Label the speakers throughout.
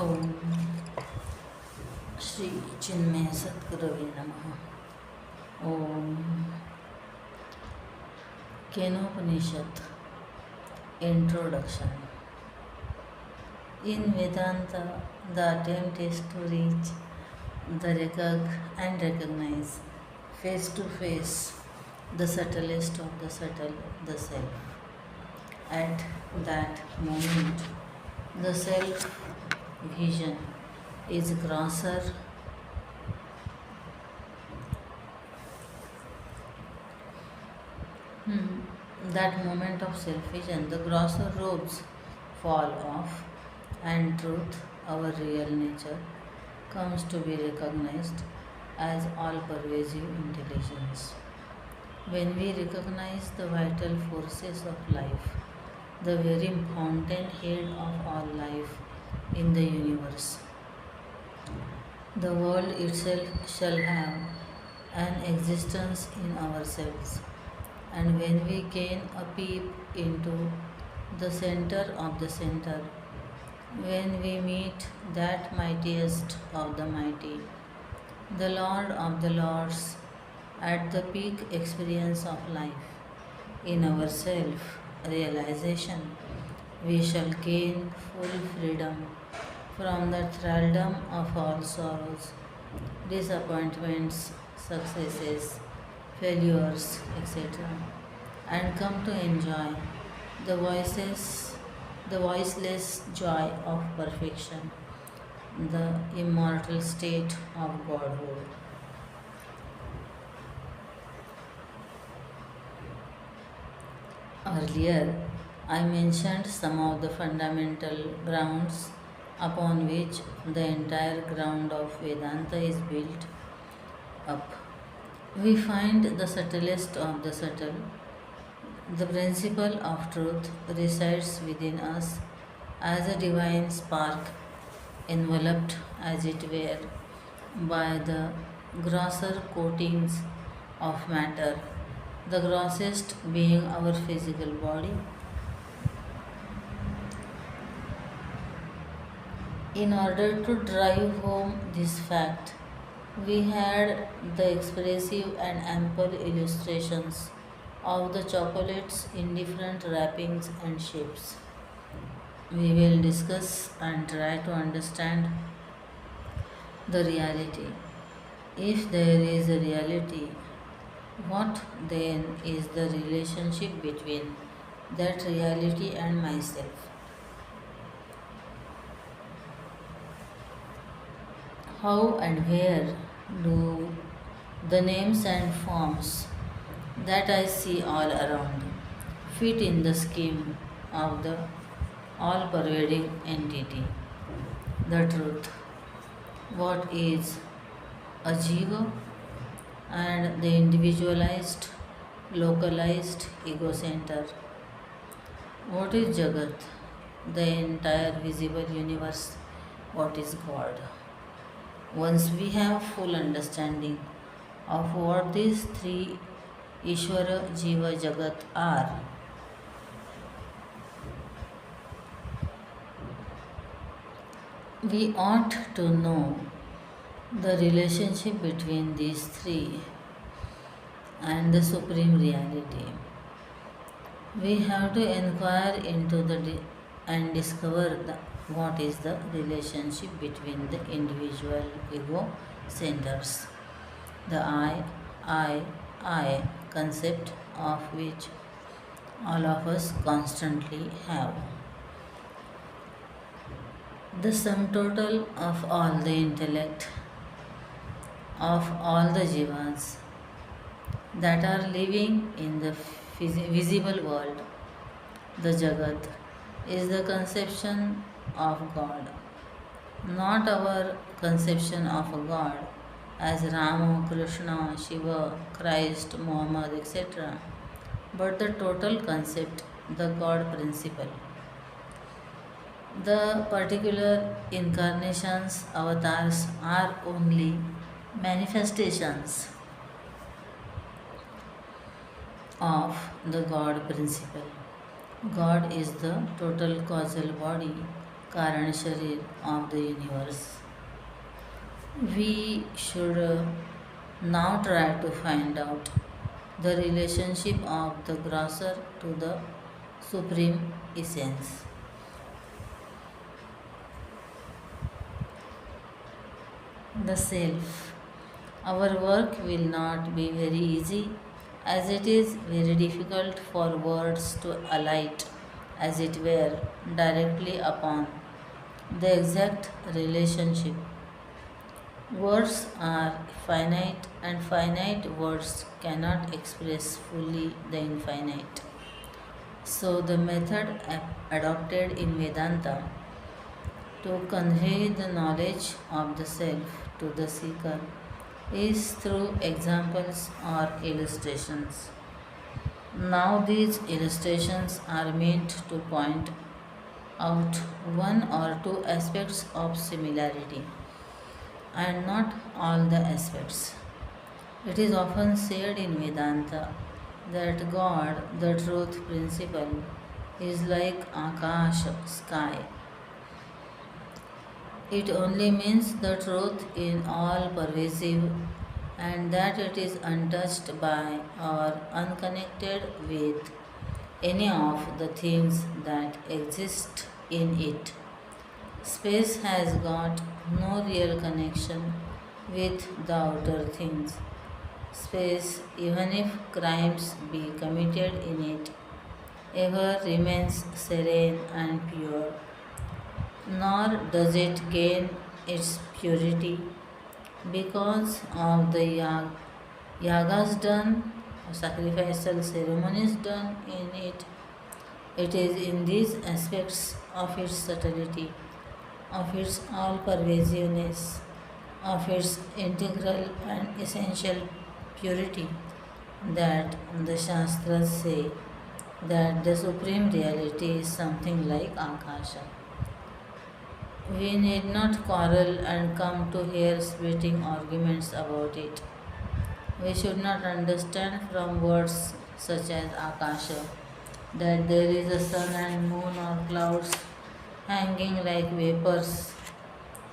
Speaker 1: ओम श्री चिन्मय सद्गुरवे नमः। ओम Kenopanishad Introduction. In Vedanta, the attempt is to reach and recognize face to face the subtlest of the subtle, the self. At that moment, the self vision is grosser that moment of self-vision, the grosser robes fall off, and truth, our real nature, comes to be recognized as all-pervasive intelligence. When we recognize the vital forces of life, the very fountainhead of all life in the universe, the world itself shall have an existence in ourselves. And when we gain a peep into the center of the center, when we meet that mightiest of the mighty, the Lord of the Lords, at the peak experience of life, in our self-realization, we shall gain full freedom from the thraldom of all sorrows, disappointments, successes, failures, etc., and come to enjoy the voiceless joy of perfection, the immortal state of Godhood. Earlier, I mentioned some of the fundamental grounds upon which the entire ground of Vedanta is built up. We find the subtlest of the subtle. The principle of truth resides within us as a divine spark, enveloped as it were by the grosser coatings of matter, the grossest being our physical body. In order to drive home this fact, we had the expressive and ample illustrations of the chocolates in different wrappings and shapes. We will discuss and try to understand the reality. If there is a reality, what then is the relationship between that reality and myself? How and where do the names and forms that I see all around fit in the scheme of the all pervading entity, the truth? What is a jiva and the individualized, localized ego center? What is Jagat, the entire visible universe? What is God? Once we have full understanding of what these three Ishvara, Jiva, Jagat are, we ought to know the relationship between these three and the Supreme Reality. We have to inquire into and discover what is the relationship between the individual ego centers, the I concept of which all of us constantly have. The sum total of all the intellect of all the jivas that are living in the visible world, the Jagat, is the conception of God, not our conception of a God as Rama, Krishna, Shiva, Christ, Muhammad, etc., but the total concept, the God principle. The particular incarnations, avatars, are only manifestations of the God principle. God is the total causal body Karan Sharir of the universe. We should now try to find out the relationship of the grosser to the supreme essence. The self. Our work will not be very easy as it is very difficult for words to alight, as it were, directly upon the exact relationship. Words are finite, and finite words cannot express fully the infinite. So, the method adopted in Vedanta to convey the knowledge of the self to the seeker is through examples or illustrations. Now, these illustrations are meant to point out one or two aspects of similarity and not all the aspects. It is often said in Vedanta that God, the truth principle, is like Akash, sky. It only means the truth in all pervasive and that it is untouched by or unconnected with any of the things that exist in it. Space has got no real connection with the outer things. Space, even if crimes be committed in it, ever remains serene and pure, nor does it gain its purity because of the yagas done, sacrificial ceremonies done in it. It is in these aspects of its subtlety, of its all pervasiveness, of its integral and essential purity that the Shastras say that the supreme reality is something like Akasha. We need not quarrel and come to hear splitting arguments about it. We should not understand from words such as Akasha that there is a sun and moon or clouds hanging like vapors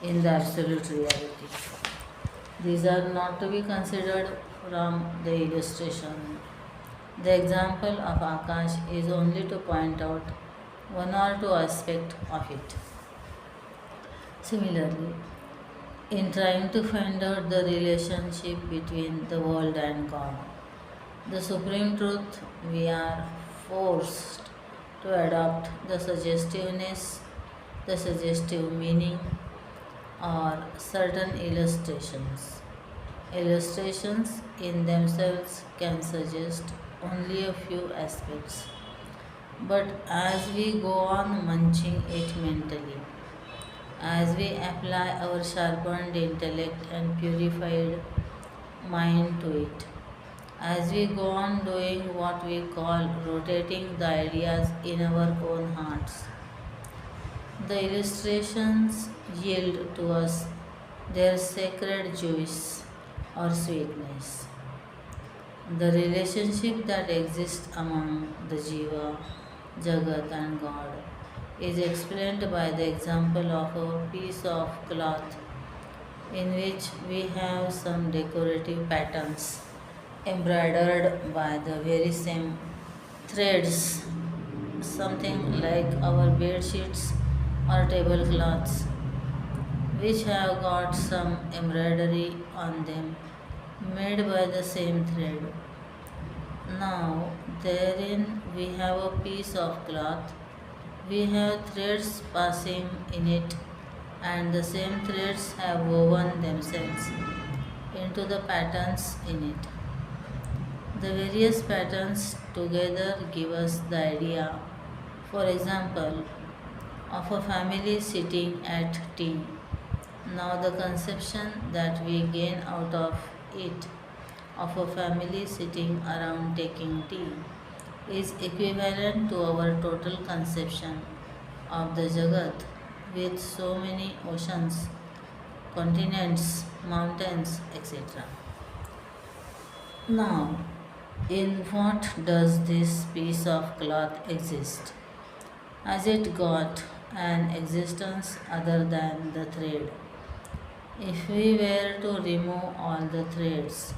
Speaker 1: in the absolute reality. These are not to be considered from the illustration. The example of Akash is only to point out one or two aspects of it. Similarly, in trying to find out the relationship between the world and God, the supreme truth, we are forced to adopt the suggestiveness, the suggestive meaning, or certain illustrations. Illustrations in themselves can suggest only a few aspects, but as we go on munching it mentally, as we apply our sharpened intellect and purified mind to it, as we go on doing what we call rotating the ideas in our own hearts, the illustrations yield to us their sacred juice or sweetness. The relationship that exists among the Jiva, Jagat, and God is explained by the example of a piece of cloth in which we have some decorative patterns embroidered by the very same threads, something like our bed sheets or tablecloths, which have got some embroidery on them made by the same thread. Now, therein we have a piece of cloth, we have threads passing in it, and the same threads have woven themselves into the patterns in it. The various patterns together give us the idea, for example, of a family sitting at tea. Now, the conception that we gain out of it, of a family sitting around taking tea, is equivalent to our total conception of the Jagat with so many oceans, continents, mountains, etc. Now, in what does this piece of cloth exist? As it got an existence other than the thread. If we were to remove all the threads,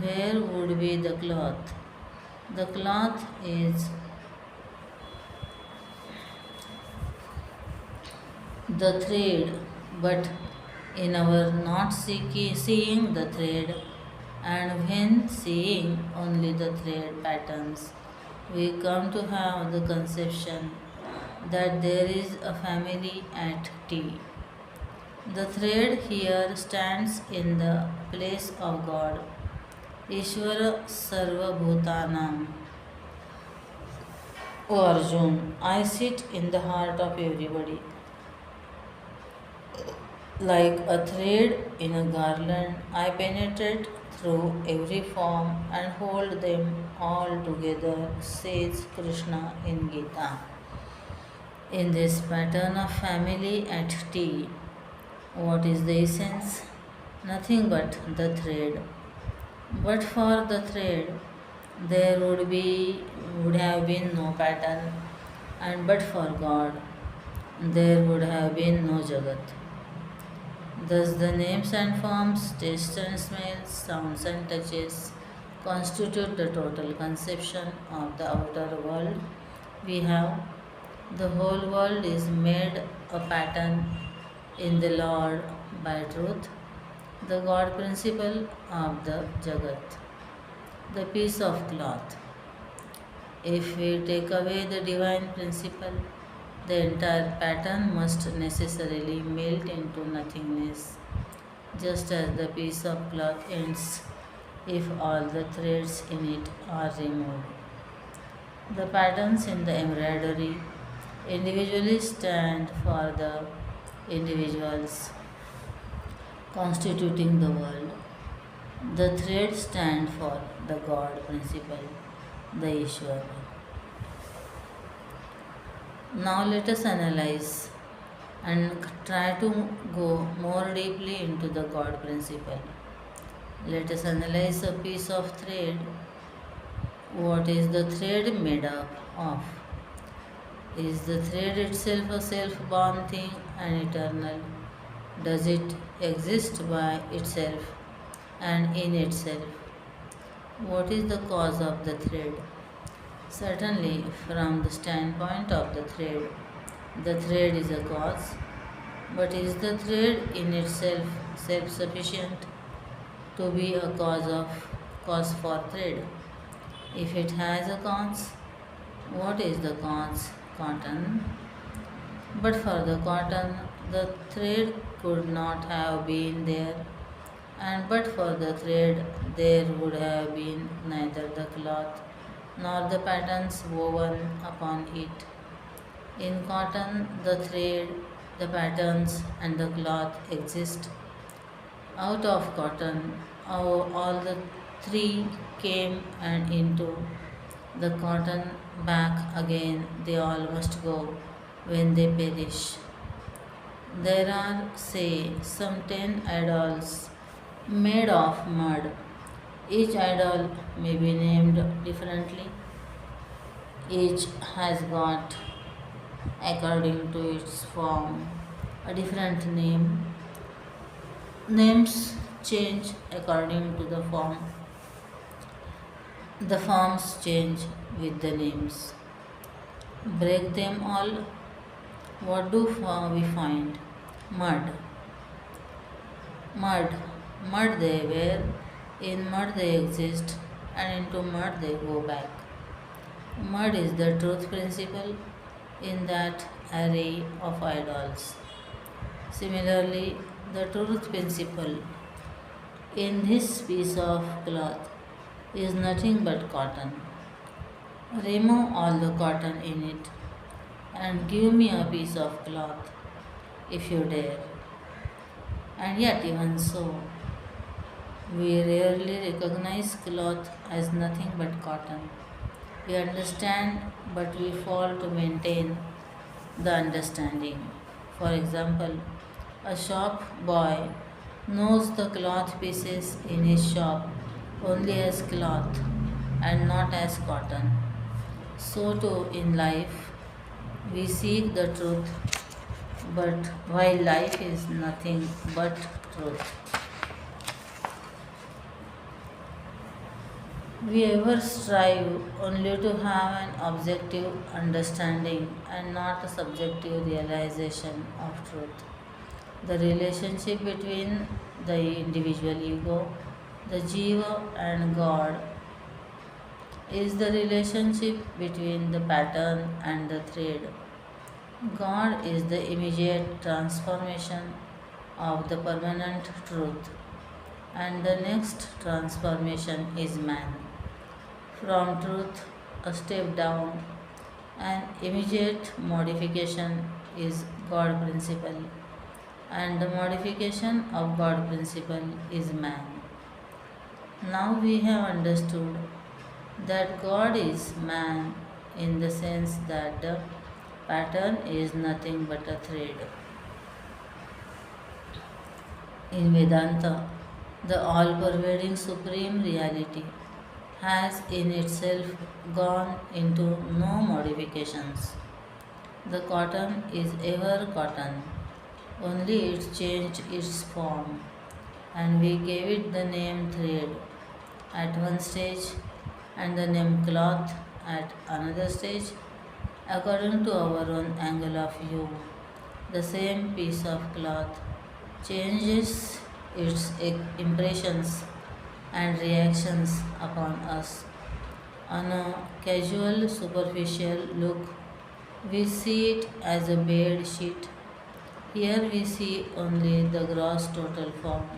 Speaker 1: where would be the cloth? The cloth is the thread, but in our not seeing the thread, and when seeing only the thread patterns, we come to have the conception that there is a family at tea. The thread here stands in the place of God, Ishvara Sarva Bhutanam. O Arjun, I sit in the heart of everybody. Like a thread in a garland, I penetrate through every form and hold them all together, says Krishna in Gita. In this pattern of family at tea, what is the essence? Nothing but the thread. But for the thread, there would have been no pattern, and but for God, there would have been no Jagat. Thus, the names and forms, tastes and smells, sounds and touches constitute the total conception of the outer world we have. The whole world is made a pattern in the Lord by truth, the God principle of the Jagat, the piece of cloth. If we take away the divine principle, the entire pattern must necessarily melt into nothingness, just as the piece of cloth ends if all the threads in it are removed. The patterns in the embroidery individually stand for the individuals constituting the world. The threads stand for the God principle, the Ishwar. Now let us analyze and try to go more deeply into the God principle. Let us analyze a piece of thread. What is the thread made up of? Is the thread itself a self-born thing and eternal? Does it exist by itself and in itself? What is the cause of the thread? Certainly, from the standpoint of the thread is a cause. But is the thread in itself self-sufficient to be a cause for thread? If it has a cause, what is the cause? Cotton. But for the cotton, the thread could not have been there, and but for the thread, there would have been neither the cloth nor the patterns woven upon it. In cotton, the thread, the patterns, and the cloth exist. Out of cotton, all the three came, and into the cotton back again they all must go when they perish. There are, say, some 10 idols made of mud. Each idol may be named differently. Each has got, according to its form, a different name. Names change according to the form. The forms change with the names. Break them all. What do we find? Mud. Mud. Mud they were. In mud they exist, and into mud they go back. Mud is the truth principle in that array of idols. Similarly, the truth principle in this piece of cloth is nothing but cotton. Remove all the cotton in it and give me a piece of cloth if you dare. And yet, even so, we rarely recognize cloth as nothing but cotton. We understand, but we fail to maintain the understanding. For example, a shop boy knows the cloth pieces in his shop only as cloth and not as cotton. So too in life, we seek the truth, but while life is nothing but truth, we ever strive only to have an objective understanding and not a subjective realization of truth. The relationship between the individual ego, the jiva, and God is the relationship between the pattern and the thread. God is the immediate transformation of the permanent truth, and the next transformation is man. From truth, a step down, an immediate modification is God principle, and the modification of God principle is man. Now we have understood that God is man in the sense that the pattern is nothing but a thread. In Vedanta, the all pervading supreme reality has in itself gone into no modifications. The cotton is ever cotton, only it changed its form, and we gave it the name thread at one stage and the name cloth at another stage according to our own angle of view. The same piece of cloth changes its impressions and reactions upon us. On a casual, superficial look, we see it as a bed sheet. Here we see only the gross total form.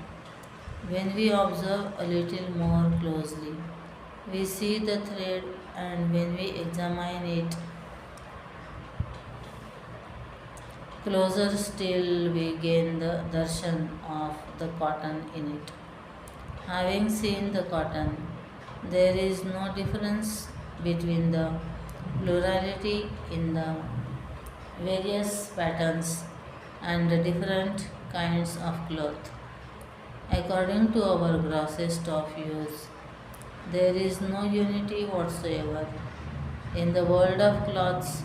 Speaker 1: When we observe a little more closely, we see the thread, and when we examine it closer still, we gain the darshan of the cotton in it. Having seen the cotton, there is no difference between the plurality in the various patterns and the different kinds of cloth. According to our grossest of views, there is no unity whatsoever in the world of cloths,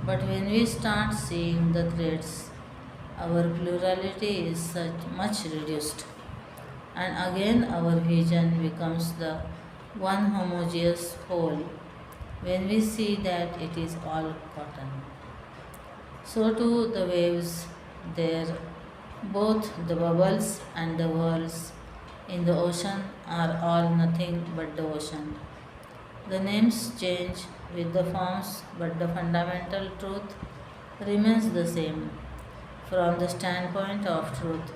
Speaker 1: but when we start seeing the threads, our plurality is much reduced, and again our vision becomes the one homogeneous whole when we see that it is all cotton. So too the waves there, both the bubbles and the whirls in the ocean are all nothing but the ocean. The names change with the forms, but the fundamental truth remains the same. From the standpoint of truth,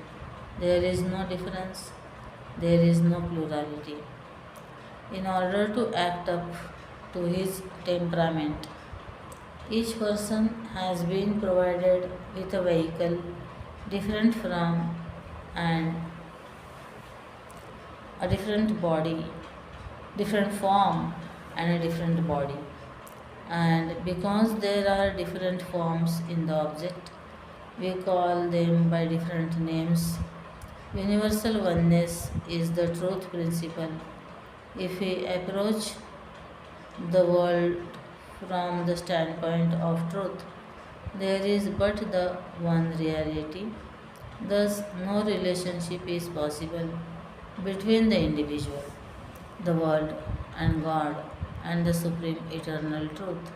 Speaker 1: there is no difference, there is no plurality. In order to act up to his temperament, each person has been provided with a vehicle different from and a different body, different form, and a different body. And because there are different forms in the object, we call them by different names. Universal oneness is the truth principle. If we approach the world from the standpoint of truth, there is but the one reality. Thus, no relationship is possible between the individual, the world, and God, and the supreme eternal truth,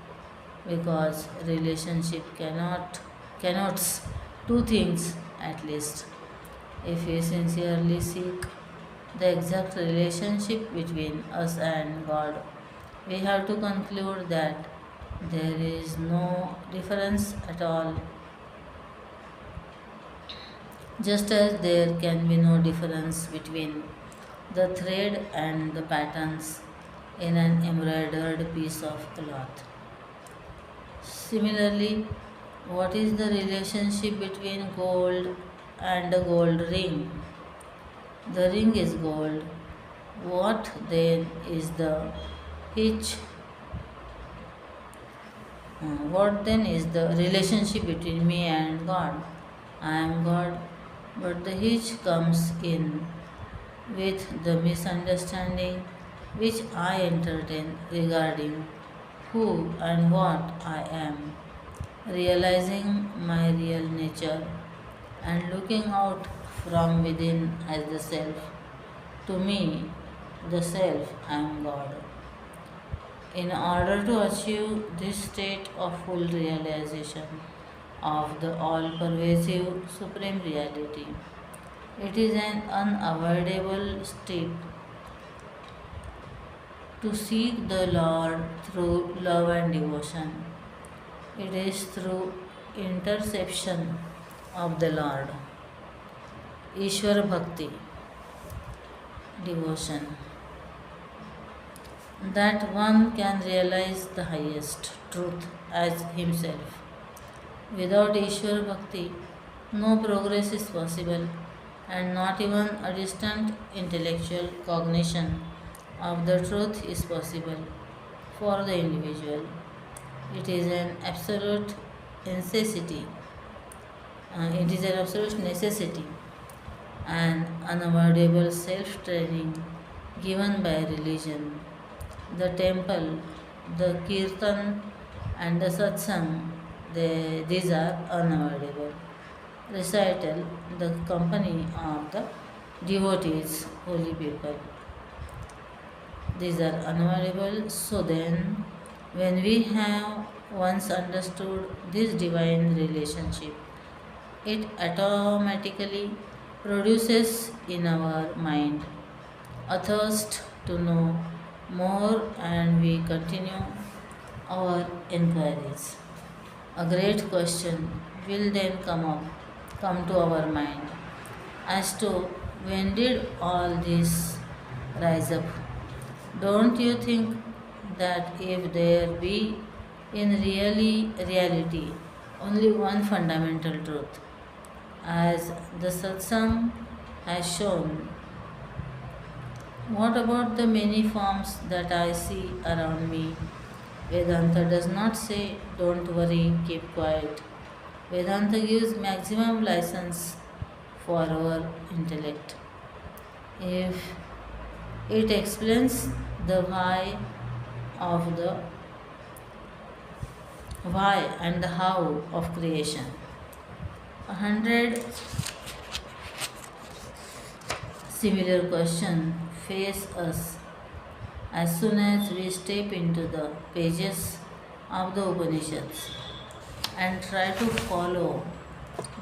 Speaker 1: because relationship connotes two things at least. If we sincerely seek the exact relationship between us and God, we have to conclude that there is no difference at all, just as there can be no difference between the thread and the patterns in an embroidered piece of cloth. Similarly, what is the relationship between gold and a gold ring? The ring is gold. What then is the hitch? What then is the relationship between me and God? I am God, but the hitch comes in with the misunderstanding which I entertain regarding who and what I am. realizing my real nature and looking out from within as the self. To me, the self, I am God. In order to achieve this state of full realization of the all pervasive supreme reality, it is an unavoidable step to seek the Lord through love and devotion. It is through interception of the Lord, Ishwar Bhakti, devotion, that one can realize the highest truth as himself. Without Ishwar Bhakti, no progress is possible, and not even a distant intellectual cognition of the truth is possible for the individual. It is an absolute necessity. It is an absolute necessity and unavoidable self training given by religion. The temple, the kirtan, and the satsang, these are unavoidable. Recital, the company of the devotees, holy people. These are unavoidable. So then, when we have once understood this divine relationship, it automatically produces in our mind a thirst to know more, and we continue our inquiries. A great question will then come to our mind as to when did all this rise up? Don't you think that if there be in reality only one fundamental truth, as the satsang has shown, what about the many forms that I see around me? Vedanta does not say, don't worry, keep quiet. Vedanta gives maximum license for our intellect. If it explains the of the why and the how of creation. 100 similar questions face us as soon as we step into the pages of the Upanishads and try to follow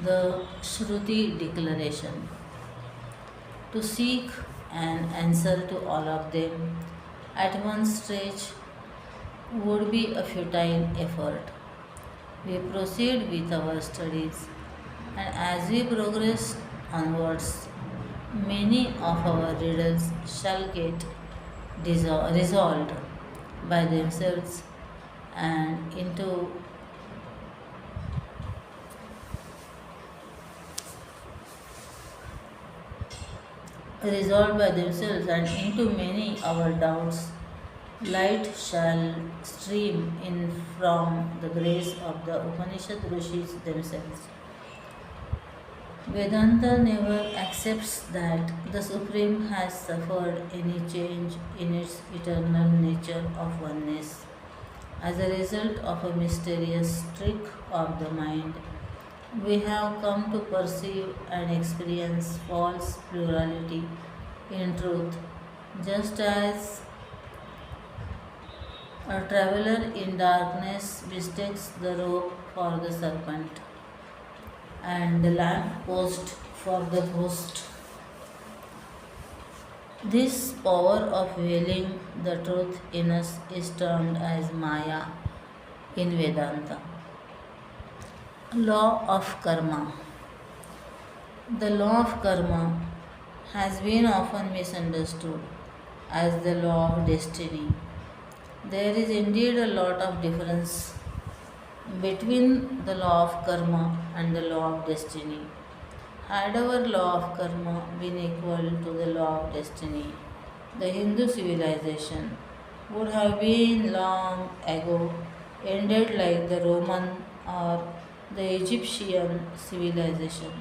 Speaker 1: the Shruti declaration. To seek an answer to all of them at one stretch would be a futile effort. We proceed with our studies, and as we progress onwards, many of our riddles shall get resolved by themselves and into many our doubts. Light shall stream in from the grace of the Upanishad Rishis themselves. Vedanta never accepts that the Supreme has suffered any change in its eternal nature of oneness as a result of a mysterious trick of the mind. We have come to perceive and experience false plurality in truth, just as a traveler in darkness mistakes the rope for the serpent and the lamp post for the post. This power of veiling the truth in us is termed as Maya in Vedanta. Law of Karma. The law of karma has been often misunderstood as the law of destiny. There is indeed a lot of difference between the law of karma and the law of destiny. Had our law of karma been equal to the law of destiny, the Hindu civilization would have been long ago ended like the Roman or the Egyptian civilization.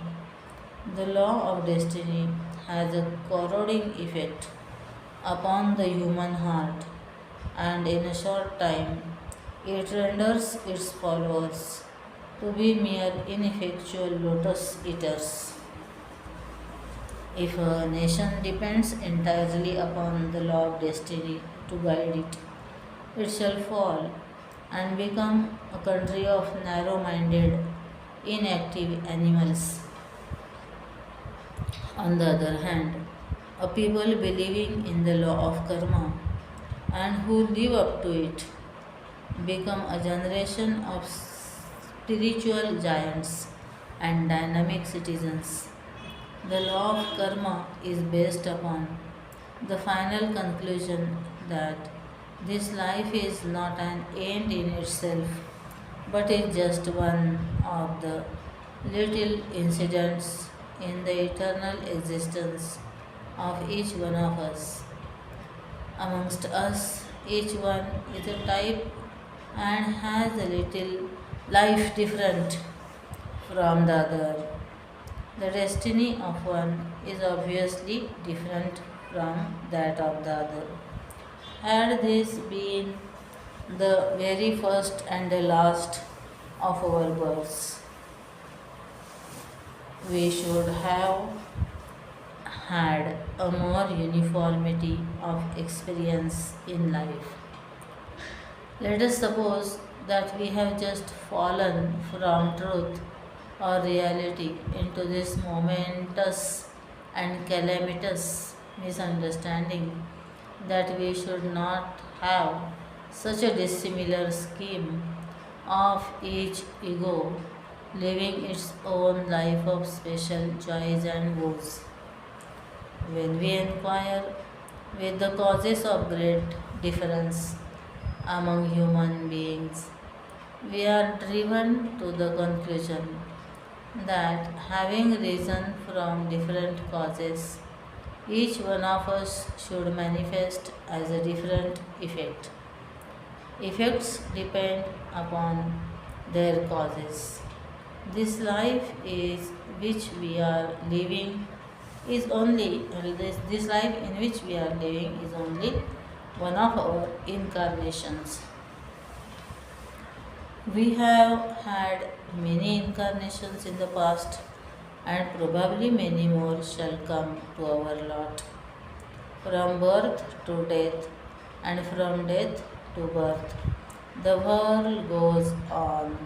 Speaker 1: The law of destiny has a corroding effect upon the human heart, and in a short time it renders its followers to be mere ineffectual lotus eaters. If a nation depends entirely upon the law of destiny to guide it, it shall fall and become a country of narrow minded, inactive animals. On the other hand, a people believing in the law of karma and who live up to it become a generation of spiritual giants and dynamic citizens. The law of karma is based upon the final conclusion that this life is not an end in itself, but is just one of the little incidents in the eternal existence of each one of us. Amongst us, each one is a type and has a little life different from the other. The destiny of one is obviously different from that of the other. Had this been the very first and the last of our births, we should have had a more uniformity of experience in life. Let us suppose that we have just fallen from truth or reality into this momentous and calamitous misunderstanding that we should not have such a dissimilar scheme of each ego living its own life of special joys and woes. When we inquire with the causes of great difference among human beings, we are driven to the conclusion that having risen from different causes, each one of us should manifest as a different effect. Effects depend upon their causes. This life is which we are living is only this life in which we are living is only one of our incarnations. We have had many incarnations in the past, and probably many more shall come to our lot. From birth to death, and from death to birth, the world goes on,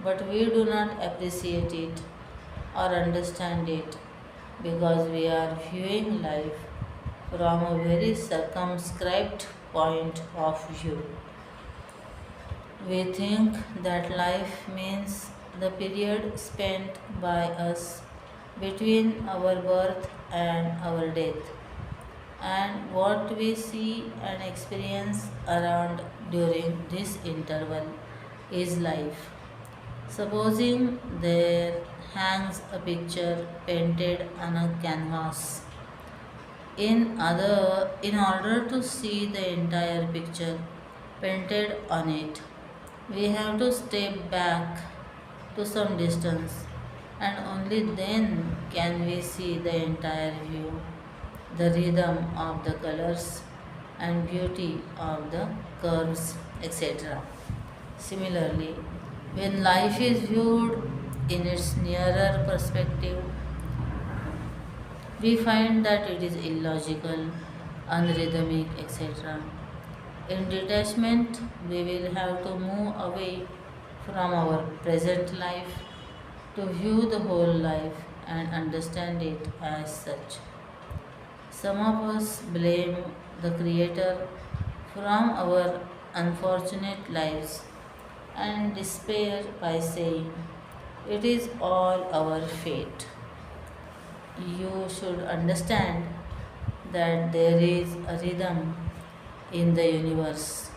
Speaker 1: but we do not appreciate it or understand it because we are viewing life from a very circumscribed point of view. We think that life means the period spent by us between our birth and our death, and what we see and experience around during this interval is life. Supposing there hangs a picture painted on a canvas. In order to see the entire picture painted on it, we have to step back to some distance, and only then can we see the entire view, the rhythm of the colors and beauty of the curves, etc. Similarly, when life is viewed in its nearer perspective, we find that it is illogical, unrhythmic, etc. In detachment, we will have to move away from our present life to view the whole life and understand it as such. Some of us blame the Creator from our unfortunate lives and despair by saying, "It is all our fate." You should understand that there is a rhythm in the universe,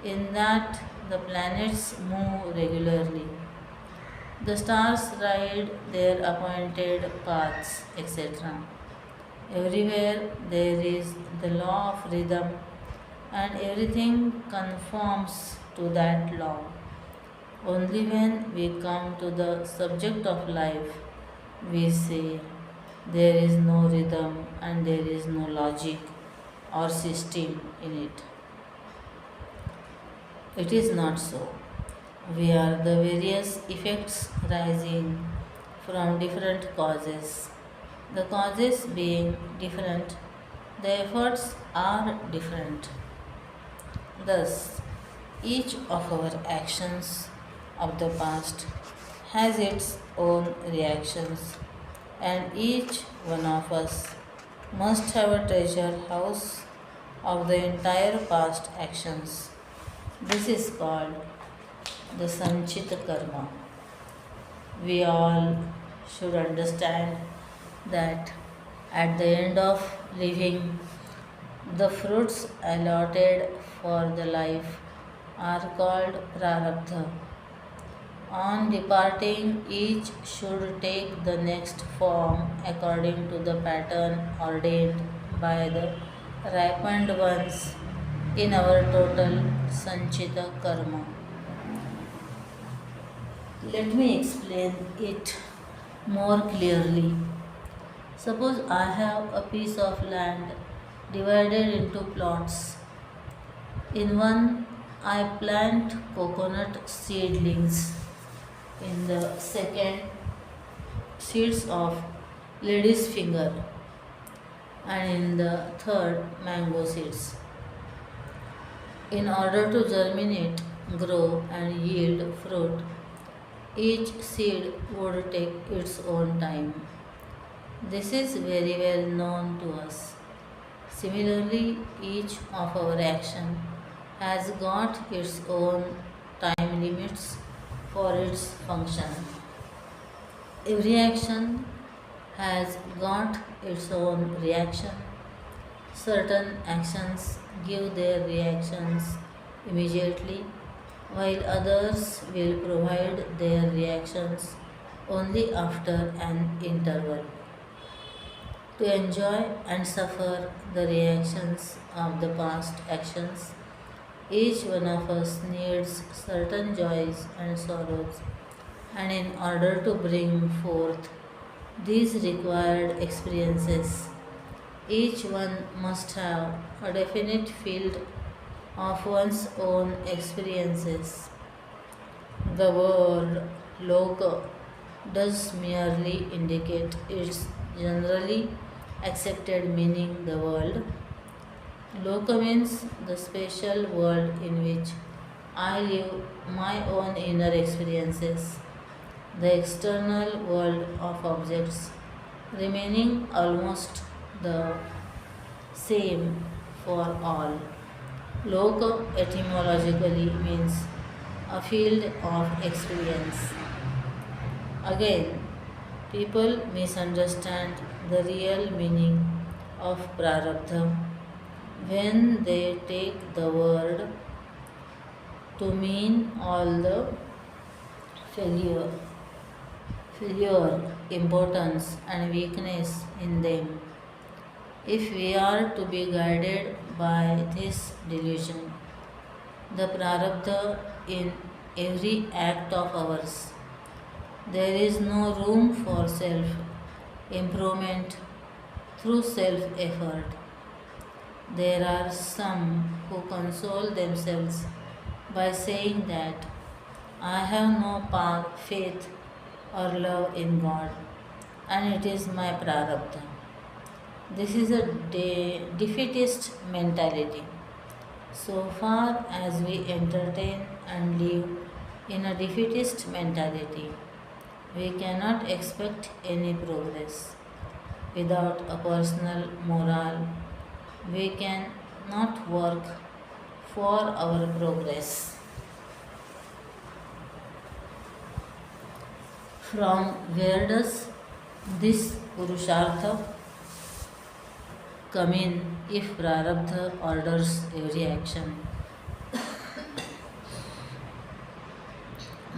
Speaker 1: in that the planets move regularly, the stars ride their appointed paths, etc. Everywhere there is the law of rhythm, and everything conforms to that law. Only when we come to the subject of life, we say there is no rhythm and there is no logic or system in it. It is not so. We are the various effects rising from different causes. The causes being different, the efforts are different. Thus, each of our actions of the past has its own reactions, and each one of us must have a treasure house of the entire past actions. This is called the Sanchita Karma. We all should understand that at the end of living, the fruits allotted for the life are called prarabdha. On departing, each should take the next form according to the pattern ordained by the ripened ones in our total sanchita karma. Let me explain it more clearly. Suppose I have a piece of land divided into plots. In one, I plant coconut seedlings. In the second, seeds of lady's finger. And in the third, mango seeds. In order to germinate, grow, and yield fruit, each seed would take its own time. This is very well known to us. Similarly, each of our action has got its own time limits for its function. Every action has got its own reaction. Certain actions give their reactions immediately, while others will provide their reactions only after an interval. To enjoy and suffer the reactions of the past actions, each one of us needs certain joys and sorrows, and in order to bring forth these required experiences, each one must have a definite field of one's own experiences. The word loka does merely indicate its generally accepted meaning, the world. Loka means the special world in which I live my own inner experiences, the external world of objects remaining almost the same for all. Loka etymologically means a field of experience. Again, people misunderstand the real meaning of prarabdha when they take the word to mean all the failure, importance, and weakness in them. If we are to be guided by this delusion, the prarabdha in every act of ours, there is no room for self improvement through self effort. There are some who console themselves by saying that I have no faith or love in God, and it is my prarabdha. This is a defeatist mentality. So far as we entertain and live in a defeatist mentality, we cannot expect any progress. Without a personal morale, we cannot work for our progress. From where does this Purushartha come in if Prarabdha orders every action?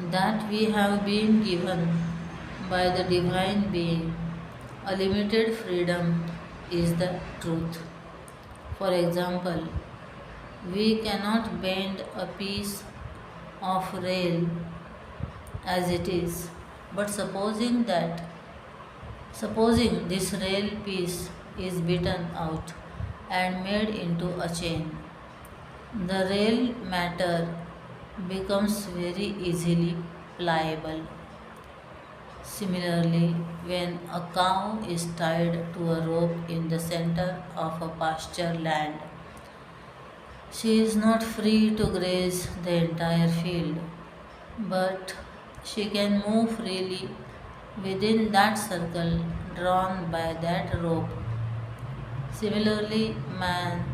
Speaker 1: That we have been given by the Divine Being a limited freedom is the truth. For example, we cannot bend a piece of rail as it is, but supposing this rail piece is beaten out and made into a chain, the rail matter becomes very easily pliable. Similarly, when a cow is tied to a rope in the center of a pasture land, she is not free to graze the entire field, but she can move freely within that circle drawn by that rope. Similarly, man,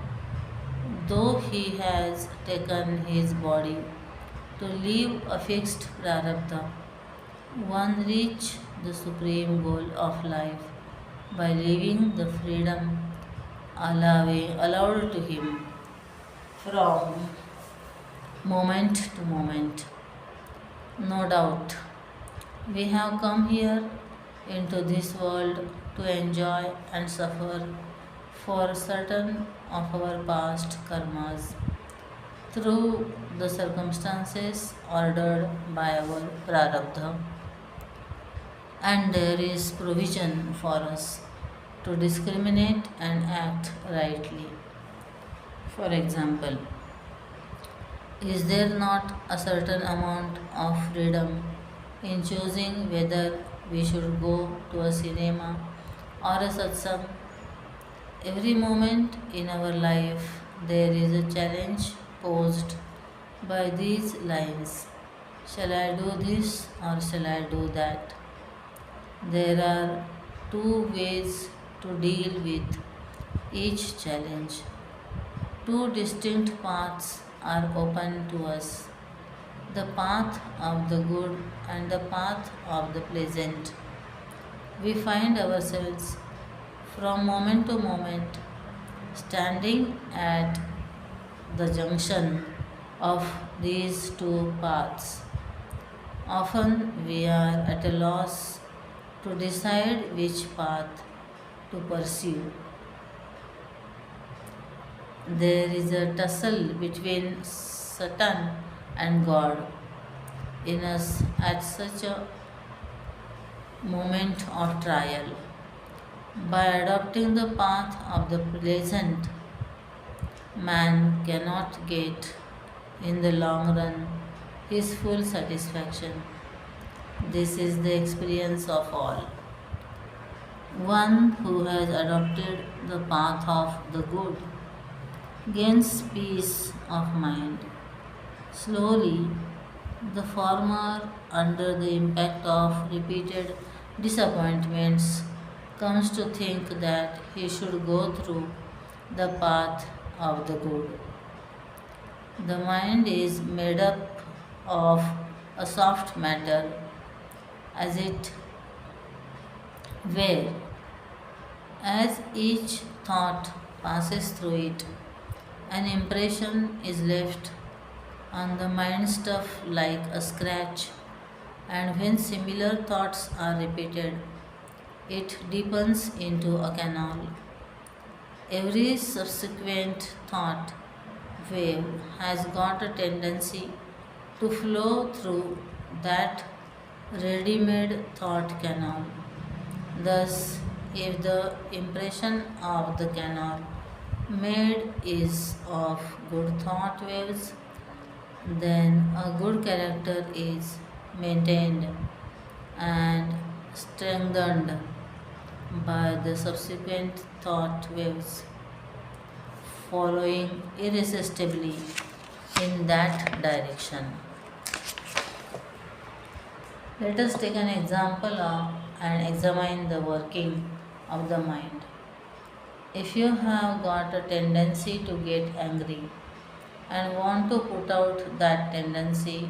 Speaker 1: though he has taken his body to live a fixed prarabdha, one reach the supreme goal of life by living the freedom allowed to him from moment to moment. No doubt, we have come here into this world to enjoy and suffer for certain of our past karmas through the circumstances ordered by our prarabdha, and there is provision for us to discriminate and act rightly. For example, is there not a certain amount of freedom in choosing whether we should go to a cinema or a satsang? Every moment in our life, there is a challenge posed by these lines: shall I do this or shall I do that? There are two ways to deal with each challenge. Two distinct paths are open to us: the path of the good and the path of the pleasant. We find ourselves from moment to moment standing at the junction of these two paths. Often we are at a loss to decide which path to pursue. There is a tussle between Satan and God in us at such a moment of trial. By adopting the path of the pleasant, man cannot get in the long run his full satisfaction. This is the experience of all. One who has adopted the path of the good gains peace of mind. Slowly, the former, under the impact of repeated disappointments, comes to think that he should go through the path of the good. The mind is made up of a soft matter, as it were. As each thought passes through it, an impression is left on the mind stuff like a scratch, and when similar thoughts are repeated, it deepens into a canal. Every subsequent thought wave has got a tendency to flow through that ready made thought canal. Thus, if the impression of the canal made is of good thought waves, then a good character is maintained and strengthened by the subsequent thought waves following irresistibly in that direction. Let us take an example of and examine the working of the mind. If you have got a tendency to get angry and want to put out that tendency,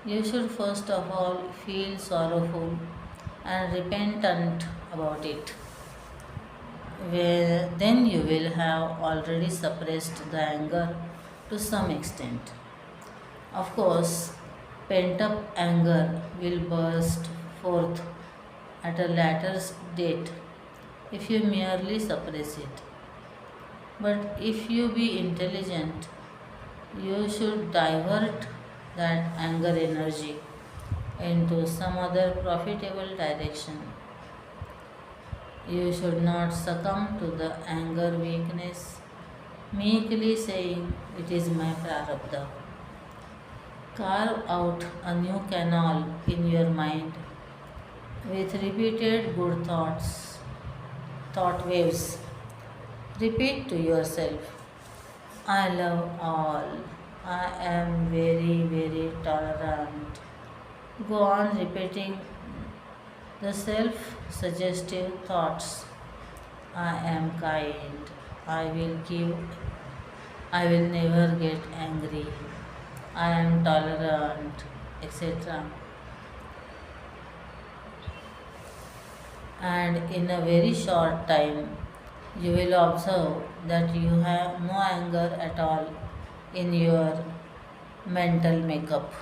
Speaker 1: you should first of all feel sorrowful and repentant about it. Where then you will have already suppressed the anger to some extent. Of course, pent up anger will burst forth at a later date if you merely suppress it. But if you be intelligent, you should divert that anger energy into some other profitable direction. You should not succumb to the anger weakness, meekly saying, "It is my prarabdha." Carve out a new canal in your mind with repeated good thought waves. Repeat to yourself, I love all. I am very, very tolerant. Go on repeating the self suggestive thoughts. I am kind. I will give. I will never get angry. I am tolerant, etc. And in a very short time, you will observe that you have no anger at all in your mental makeup.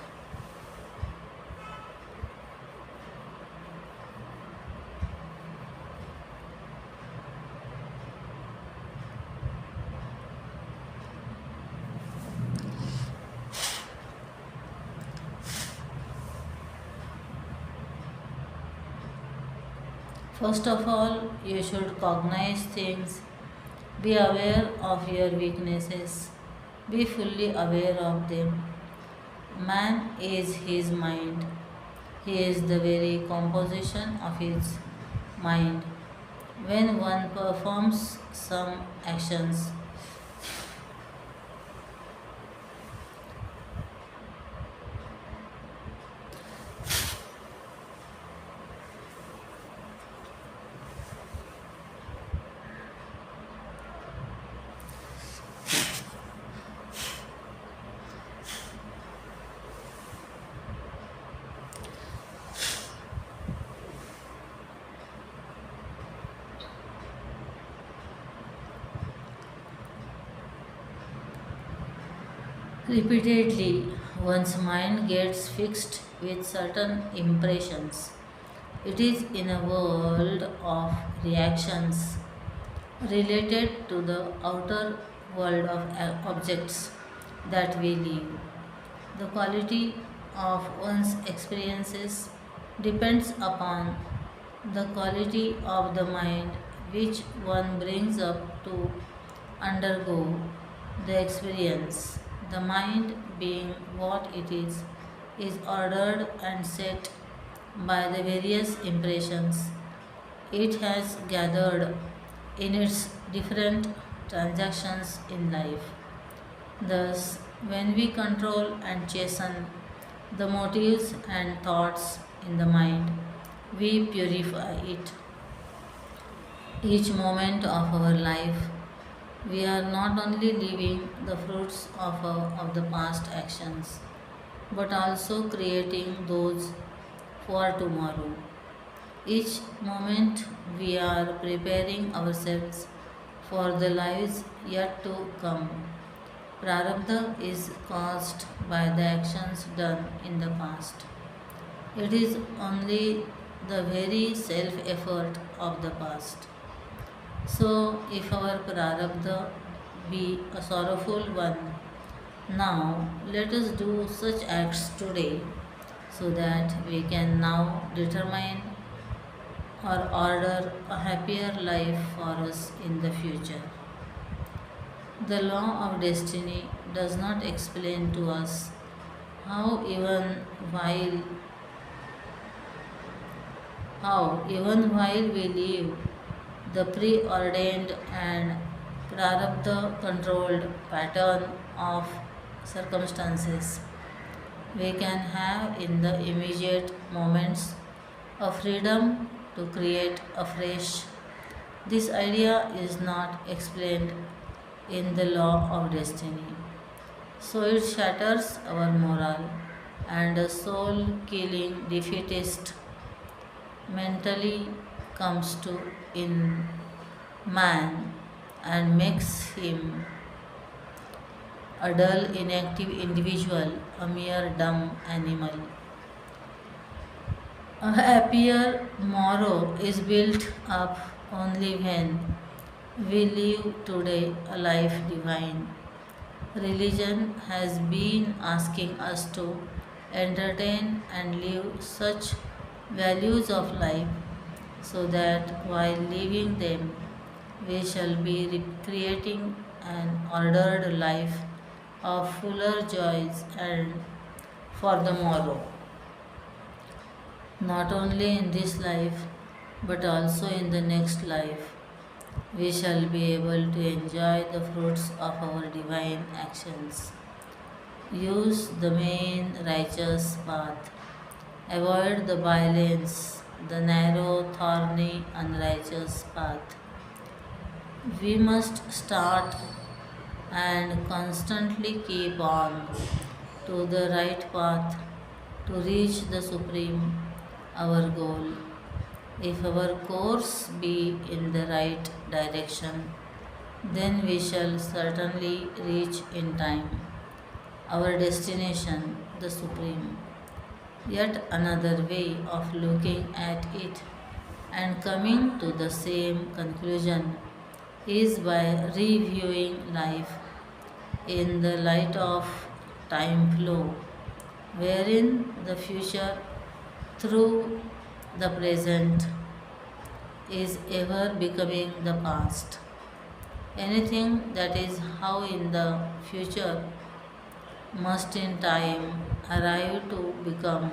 Speaker 1: First of all, you should cognize things, be aware of your weaknesses, be fully aware of them. Man is his mind, he is the very composition of his mind. When one performs some actions, repeatedly, one's mind gets fixed with certain impressions. It is in a world of reactions related to the outer world of objects that we live. The quality of one's experiences depends upon the quality of the mind which one brings up to undergo the experience. The mind, being what it is ordered and set by the various impressions it has gathered in its different transactions in life. Thus, when we control and chasten the motives and thoughts in the mind, we purify it. Each moment of our life, we are not only living the fruits of the past actions, but also creating those for tomorrow. Each moment, we are preparing ourselves for the lives yet to come. Prarabdha is caused by the actions done in the past. It is only the very self effort of the past. So, if our prarabdha be a sorrowful one, now let us do such acts today so that we can now determine or order a happier life for us in the future. The law of destiny does not explain to us how while even while we live the preordained and prarabdha controlled pattern of circumstances, we can have in the immediate moments a freedom to create afresh. This idea is not explained in the law of destiny. So it shatters our morale and a soul killing defeatist mentally comes to in man and makes him a dull, inactive individual, a mere dumb animal. A happier morrow is built up only when we live today a life divine. Religion has been asking us to entertain and live such values of life so that while living them, we shall be creating an ordered life of fuller joys and for the morrow, not only in this life but also in the next life. We shall be able to enjoy the fruits of our divine actions. Use the main righteous path. Avoid the violence, the narrow, thorny, unrighteous path. We must start and constantly keep on to the right path to reach the Supreme, our goal. If our course be in the right direction, then we shall certainly reach in time our destination, the Supreme. Yet another way of looking at it and coming to the same conclusion is by reviewing life in the light of time flow, wherein the future through the present is ever becoming the past. Anything that is how in the future must in time arrive to become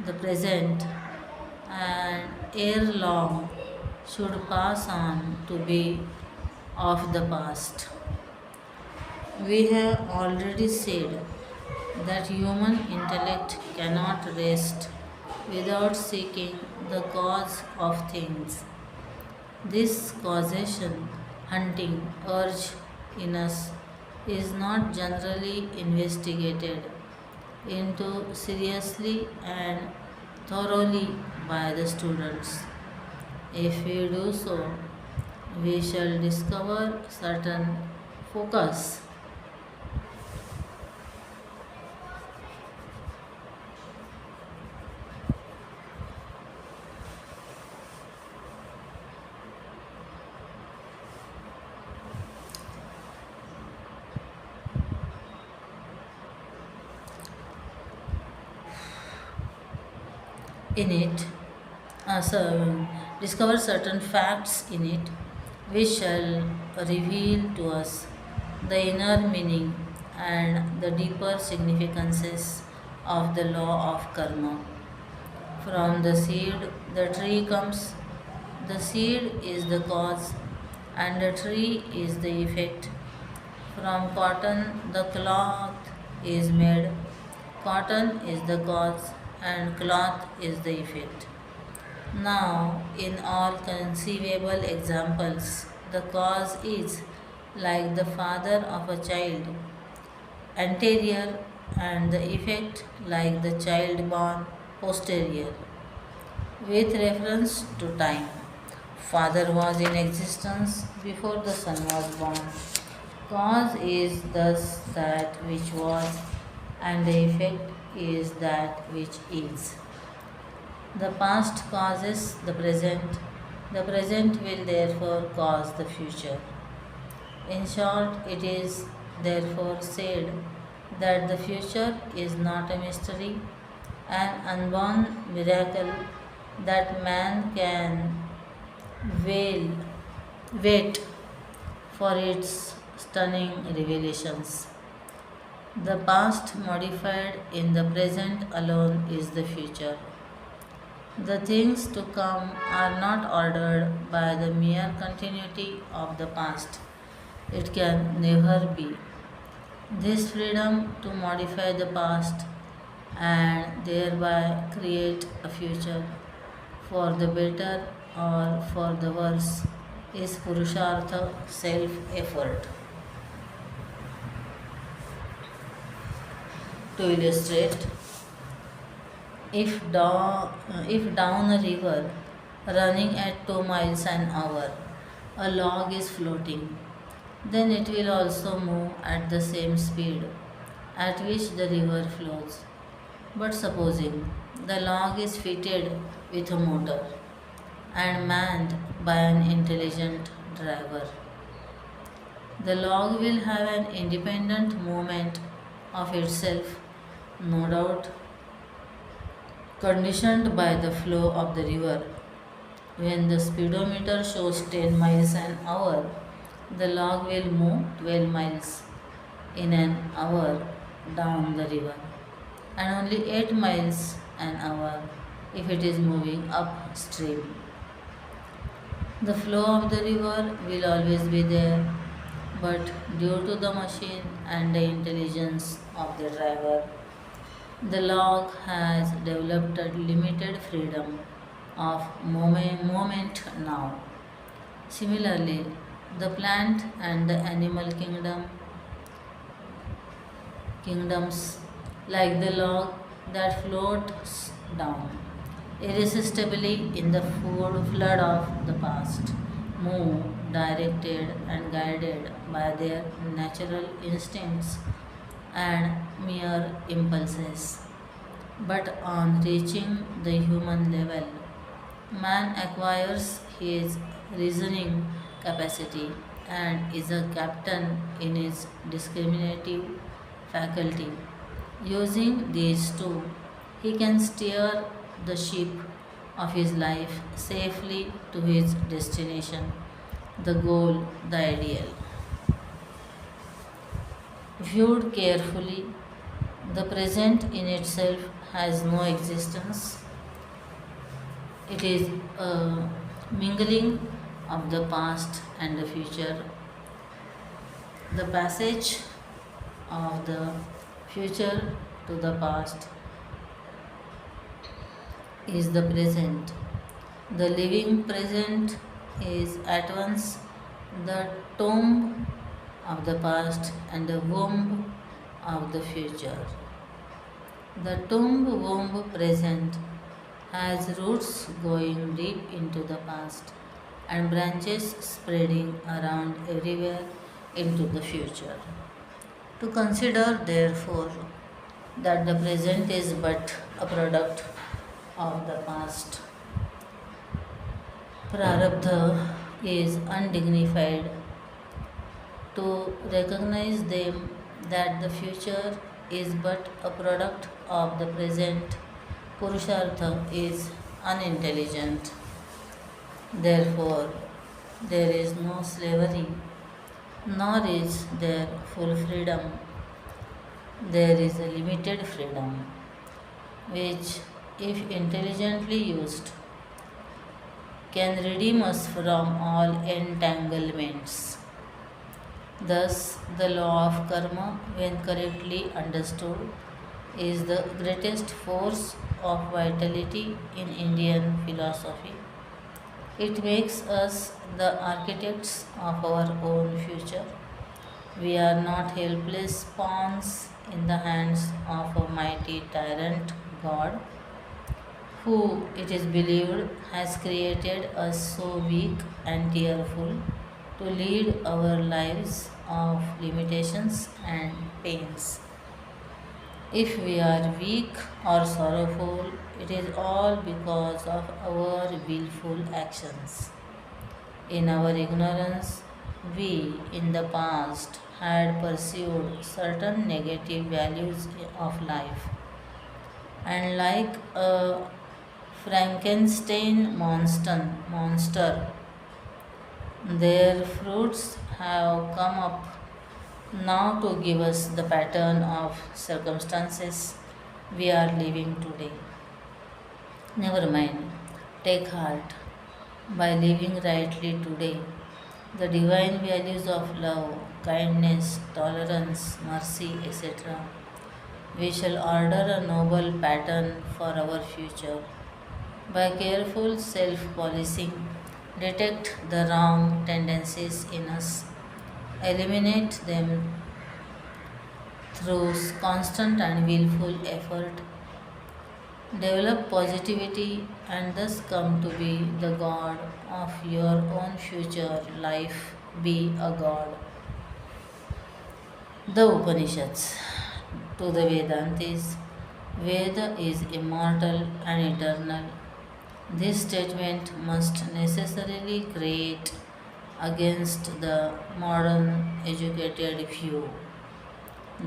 Speaker 1: the present and ere long should pass on to be of the past. We have already said that human intellect cannot rest without seeking the cause of things. This causation hunting urge in us is not generally investigated into seriously and thoroughly by the students. If we do so, we shall discover certain focus in it, discover certain facts in it which shall reveal to us the inner meaning and the deeper significances of the law of karma. From the seed, the tree comes. The seed is the cause, and the tree is the effect. From cotton, the cloth is made. Cotton is the cause, and cloth is the effect. Now, in all conceivable examples, the cause is like the father of a child, anterior, and the effect like the child born posterior. With reference to time, father was in existence before the son was born. Cause is thus that which was, and the effect is that which is. The past causes the present will therefore cause the future. In short, it is therefore said that the future is not a mystery, an unborn miracle that man can wail, wait for its stunning revelations. The past modified in the present alone is the future. The things to come are not ordered by the mere continuity of the past. It can never be. This freedom to modify the past and thereby create a future for the better or for the worse is Purushartha self effort. To illustrate, if down a river running at 2 miles an hour, a log is floating, then it will also move at the same speed at which the river flows. But supposing the log is fitted with a motor and manned by an intelligent driver, the log will have an independent movement of itself, no doubt conditioned by the flow of the river. When the speedometer shows 10 miles an hour, the log will move 12 miles in an hour down the river. and only 8 miles an hour if it is moving upstream. The flow of the river will always be there, but due to the machine and the intelligence of the driver, the log has developed a limited freedom of movement now. Similarly, the plant and the animal kingdoms, like the log that floats down irresistibly in the flood of the past, move directed and guided by their natural instincts and mere impulses. But on reaching the human level, man acquires his reasoning capacity and is a captain in his discriminative faculty. Using these two, he can steer the ship of his life safely to his destination, the goal, the ideal. Viewed carefully, the present in itself has no existence. It is a mingling of the past and the future. The passage of the future to the past is the present. The living present is at once the tomb of the past and the womb of the future. The tomb womb present has roots going deep into the past and branches spreading around everywhere into the future. To consider, therefore, that the present is but a product of the past. Prarabdha is undignified. To recognize them that the future is but a product of the present, Purushartha is unintelligent. Therefore, there is no slavery, nor is there full freedom. There is a limited freedom, which, if intelligently used, can redeem us from all entanglements. Thus, the law of karma, when correctly understood, is the greatest force of vitality in Indian philosophy. It makes us the architects of our own future. We are not helpless pawns in the hands of a mighty tyrant God, who, it is believed, has created us so weak and tearful to lead our lives of limitations and pains. If we are weak or sorrowful, it is all because of our willful actions. In our ignorance, we in the past had pursued certain negative values of life, and like a Frankenstein monster, their fruits have come up now to give us the pattern of circumstances we are living today. Never mind, take heart. By living rightly today, the divine values of love, kindness, tolerance, mercy, etc., we shall order a noble pattern for our future. By careful self policing, detect the wrong tendencies in us, eliminate them through constant and willful effort, develop positivity, and thus come to be the God of your own future life. Be a God. The Upanishads. To the Vedantis, Veda is immortal and eternal. This statement must necessarily grate against the modern educated view.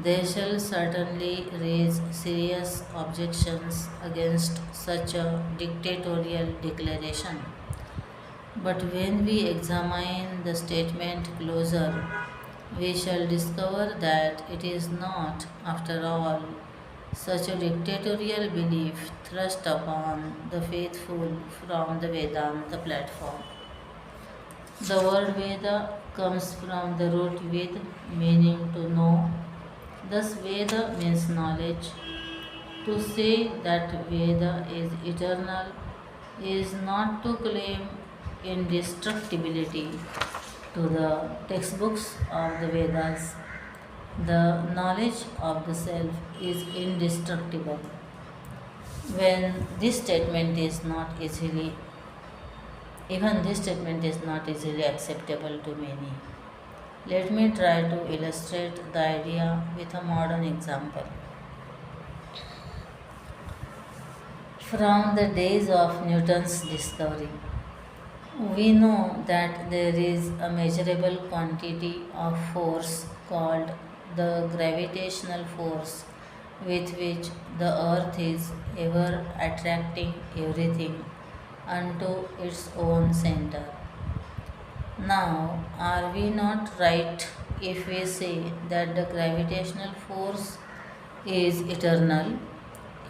Speaker 1: They shall certainly raise serious objections against such a dictatorial declaration. But when we examine the statement closer, we shall discover that it is not, after all, Such a dictatorial belief thrust upon the faithful from the Vedanta platform. The word Veda comes from the root Ved, meaning to know. Thus, Veda means knowledge. To say that Veda is eternal is not to claim indestructibility to the textbooks of the Vedas. The knowledge of the self is indestructible. When this statement is not easily, even this statement is not easily acceptable to many. Let me try to illustrate the idea with a modern example. From the days of Newton's discovery, we know that there is a measurable quantity of force called the gravitational force with which the earth is ever attracting everything unto its own center. Now, are we not right if we say that the gravitational force is eternal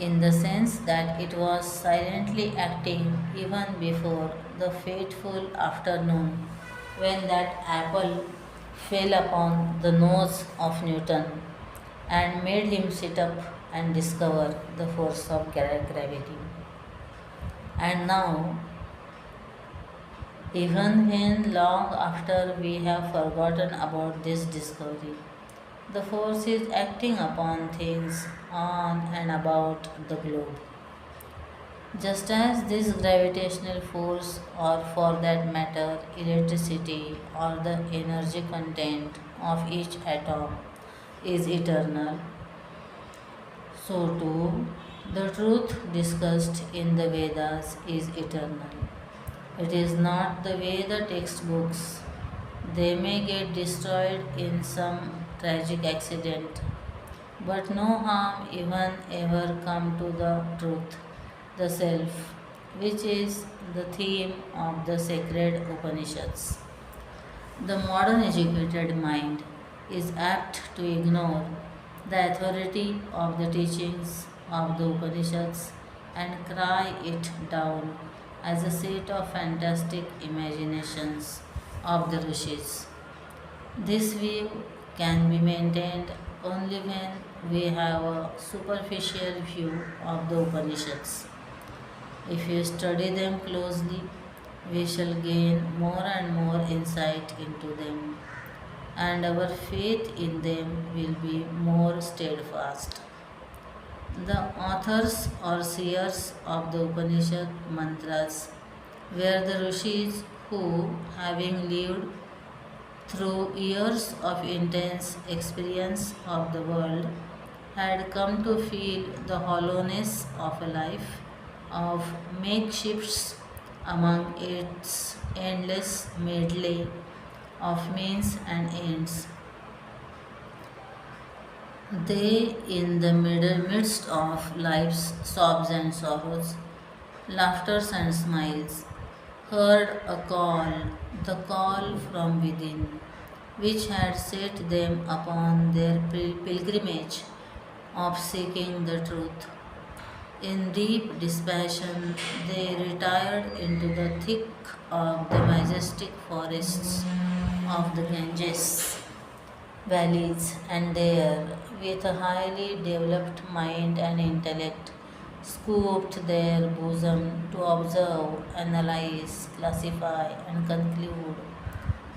Speaker 1: in the sense that it was silently acting even before the fateful afternoon when that apple fell upon the nose of Newton and made him sit up and discover the force of gravity? And now, even when long after we have forgotten about this discovery, the force is acting upon things on and about the globe. Just as this gravitational force, or for that matter, electricity or the energy content of each atom, is eternal, so too the truth discussed in the Vedas is eternal. It is not the way the textbooks. They may get destroyed in some tragic accident, but no harm even ever come to the truth, the self, which is the theme of the sacred Upanishads. The modern educated mind is apt to ignore the authority of the teachings of the Upanishads and cry it down as a set of fantastic imaginations of the rishis. This view can be maintained only when we have a superficial view of the Upanishads. If we study them closely, we shall gain more and more insight into them, and our faith in them will be more steadfast. The authors or seers of the Upanishad mantras were the rishis who, having lived through years of intense experience of the world, had come to feel the hollowness of a life of makeshifts among its endless medley of means and ends. They, in the midst of life's sobs and sorrows, laughters and smiles, heard a call, the call from within, which had set them upon their pilgrimage of seeking the truth. In deep dispassion, they retired into the thick of the majestic forests of the Ganges valleys, and there, with a highly developed mind and intellect, scooped their bosom to observe, analyze, classify, and conclude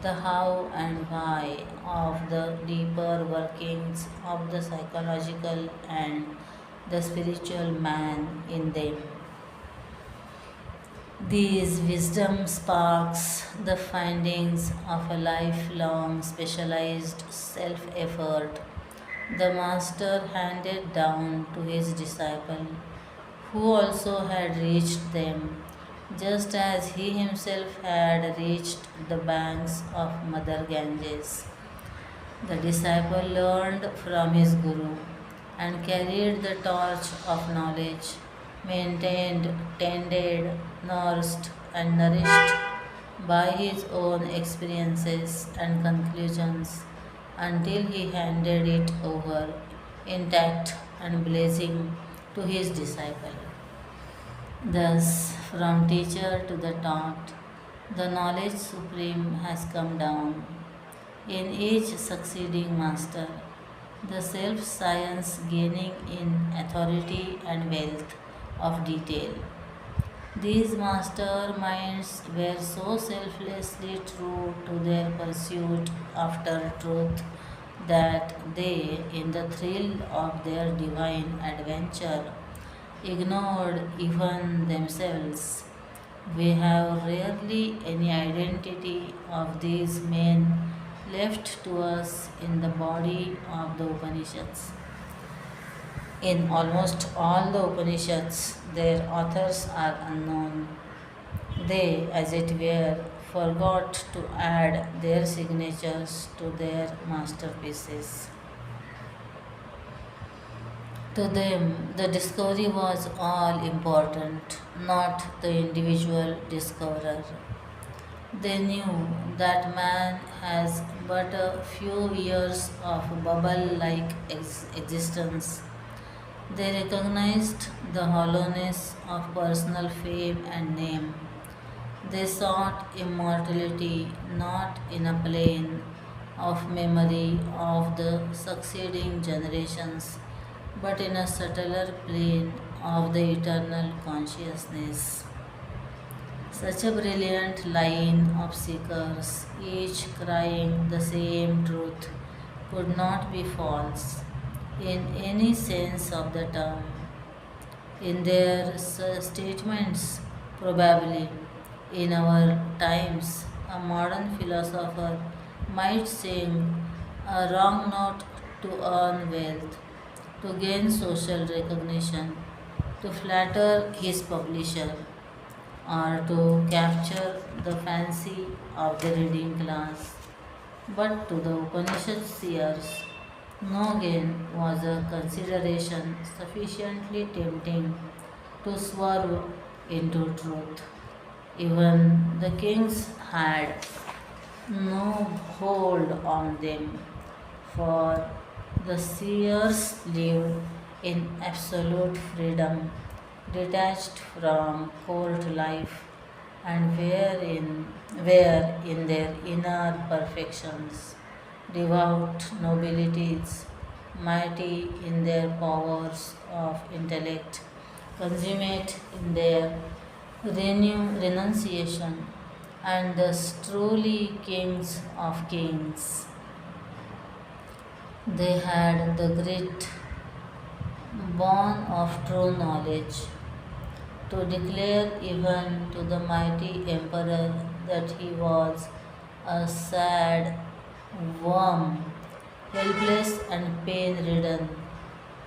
Speaker 1: the how and why of the deeper workings of the psychological and the spiritual man in them. These wisdom sparks, the findings of a lifelong specialized self effort, the Master handed down to his disciple, who also had reached them, just as he himself had reached the banks of Mother Ganges. The disciple learned from his Guru and carried the torch of knowledge, maintained, tended, nursed, and nourished by his own experiences and conclusions until he handed it over intact and blessing to his disciple. Thus, from teacher to the taught, the knowledge supreme has come down. In each succeeding master, the self science gaining in authority and wealth of detail. These masterminds were so selflessly true to their pursuit after truth that they, in the thrill of their divine adventure, ignored even themselves. We have rarely any identity of these men left to us in the body of the Upanishads. In almost all the Upanishads, their authors are unknown. They, as it were, forgot to add their signatures to their masterpieces. To them, the discovery was all important, not the individual discoverer. They knew that man has but a few years of bubble like existence. They recognized the hollowness of personal fame and name. They sought immortality not in a plane of memory of the succeeding generations, but in a subtler plane of the eternal consciousness. Such a brilliant line of seekers, each crying the same truth, could not be false in any sense of the term. In their statements, probably in our times, a modern philosopher might sing a wrong note to earn wealth, to gain social recognition, to flatter his publisher, or to capture the fancy of the reading class. But to the Upanishad seers, no gain was a consideration sufficiently tempting to swerve into truth. Even the kings had no hold on them, for the seers lived in absolute freedom, detached from court life, and were in their inner perfections, devout nobilities, mighty in their powers of intellect, consummate in their renunciation, and thus truly kings of kings. They had the grit born of true knowledge to declare even to the mighty emperor that he was a sad worm, helpless and pain ridden,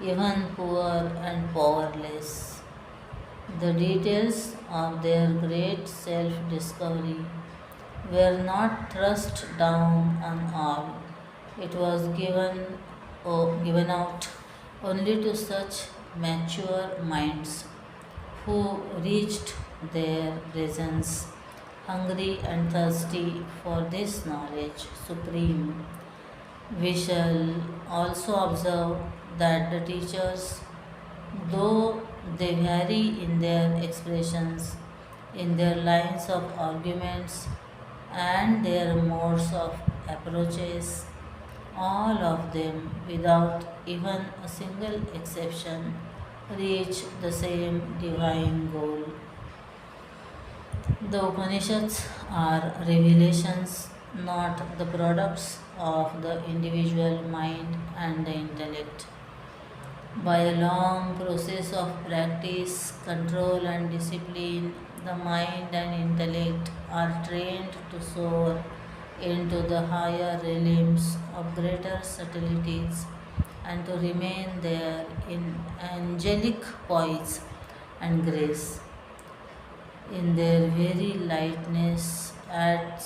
Speaker 1: even poor and powerless. The details of their great self discovery were not thrust down on all. It was given out only to such mature minds who reached their presence hungry and thirsty for this knowledge supreme. We shall also observe that the teachers, though they vary in their expressions, in their lines of arguments, and their modes of approaches, all of them, without even a single exception, reach the same divine goal. The Upanishads are revelations, not the products of the individual mind and the intellect. By a long process of practice, control, and discipline, the mind and intellect are trained to soar into the higher realms of greater subtleties and to remain there in angelic poise and grace, in their very lightness at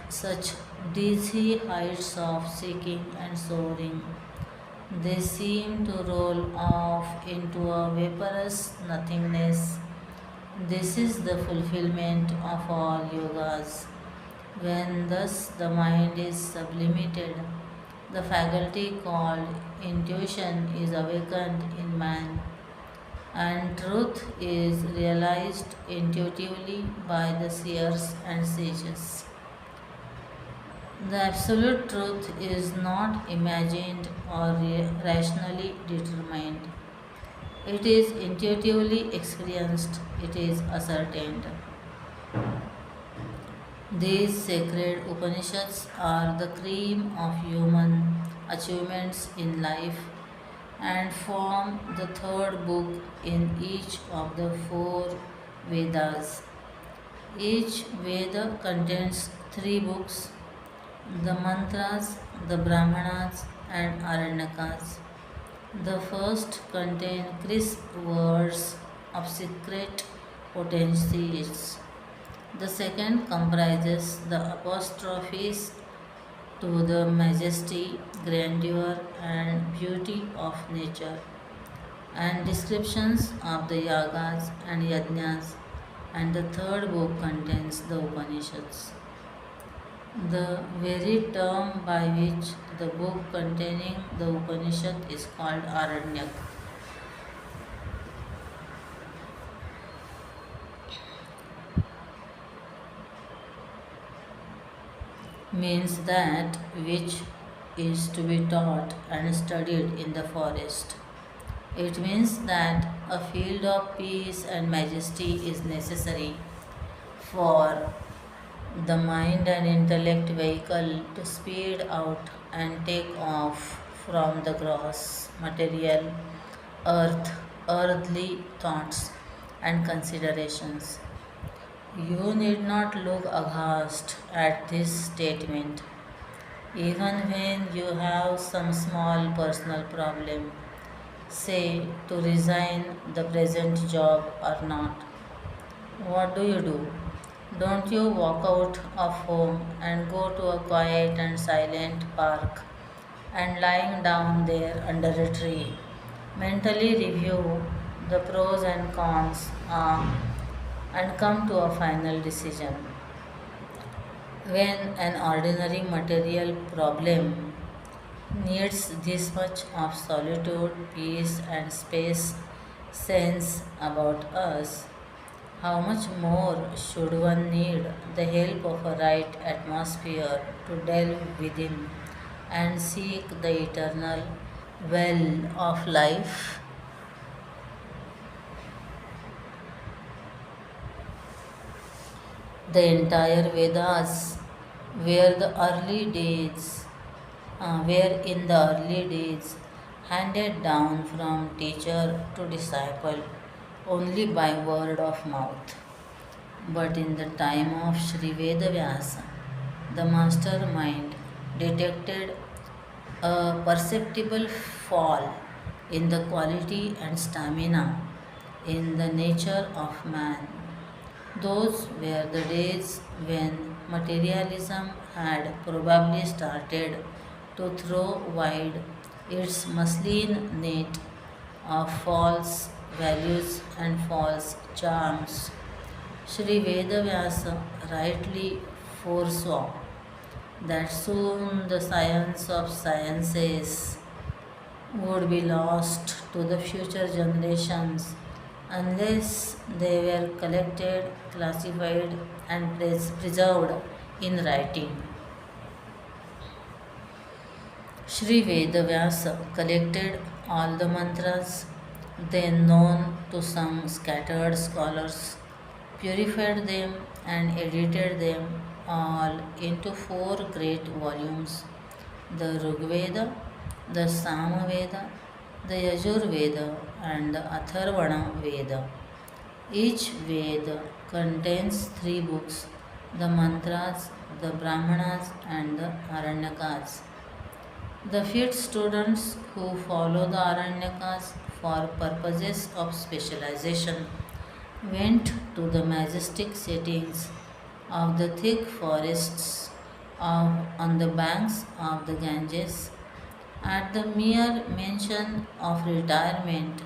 Speaker 1: such dizzy heights of seeking and soaring. They seem to roll off into a vaporous nothingness. This is the fulfillment of all yogas. When thus the mind is sublimated, The faculty called intuition is awakened in man, and truth is realized intuitively by the seers and sages. The absolute truth is not imagined or rationally determined. It is intuitively experienced, it is ascertained. These sacred Upanishads are the cream of human achievements in life and form the third book in each of the four Vedas. Each Veda contains three books: the mantras, the brahmanas, and aranyakas. The first contain crisp words of secret potencies. The second comprises the apostrophes to the majesty, grandeur, and beauty of nature, and descriptions of the yagas and yajnas, and the third book contains the Upanishads. The very term by which the book containing the Upanishad is called Aranyak means that which is to be taught and studied in the forest. It means that a field of peace and majesty is necessary for the mind and intellect vehicle to speed out and take off from the gross material earth earthly thoughts and considerations. You need not look aghast at this statement, even when you have some small personal problem, say to resign the present job or not. What do? Don't you walk out of home and go to a quiet and silent park and lying down there under a tree, mentally review the pros and cons and come to a final decision. When an ordinary material problem needs this much of solitude, peace, and space sense about us, how much more should one need the help of a right atmosphere to delve within and seek the eternal well of life? The entire Vedas were the early days, were in the early days handed down from teacher to disciple only by word of mouth. But in the time of Sri Vedavyasa, the mastermind detected a perceptible fall in the quality and stamina in the nature of man. Those were the days when materialism had probably started to throw wide its muslin net of false values and false charms. Sri Vedavyasa rightly foresaw that soon the science of sciences would be lost to the future generations unless they were collected, classified, and preserved in writing. Sri Vedavyasa collected all the mantras then known to some scattered scholars, purified them, and edited them all into four great volumes: the Rigveda, the Samaveda, the Yajurveda, and the Atharvana Veda. Each Veda contains three books: the mantras, the Brahmanas, and the Aranyakas. The fit students who follow the Aranyakas for purposes of specialization went to the majestic settings of the thick forests on the banks of the Ganges. At the mere mention of retirement,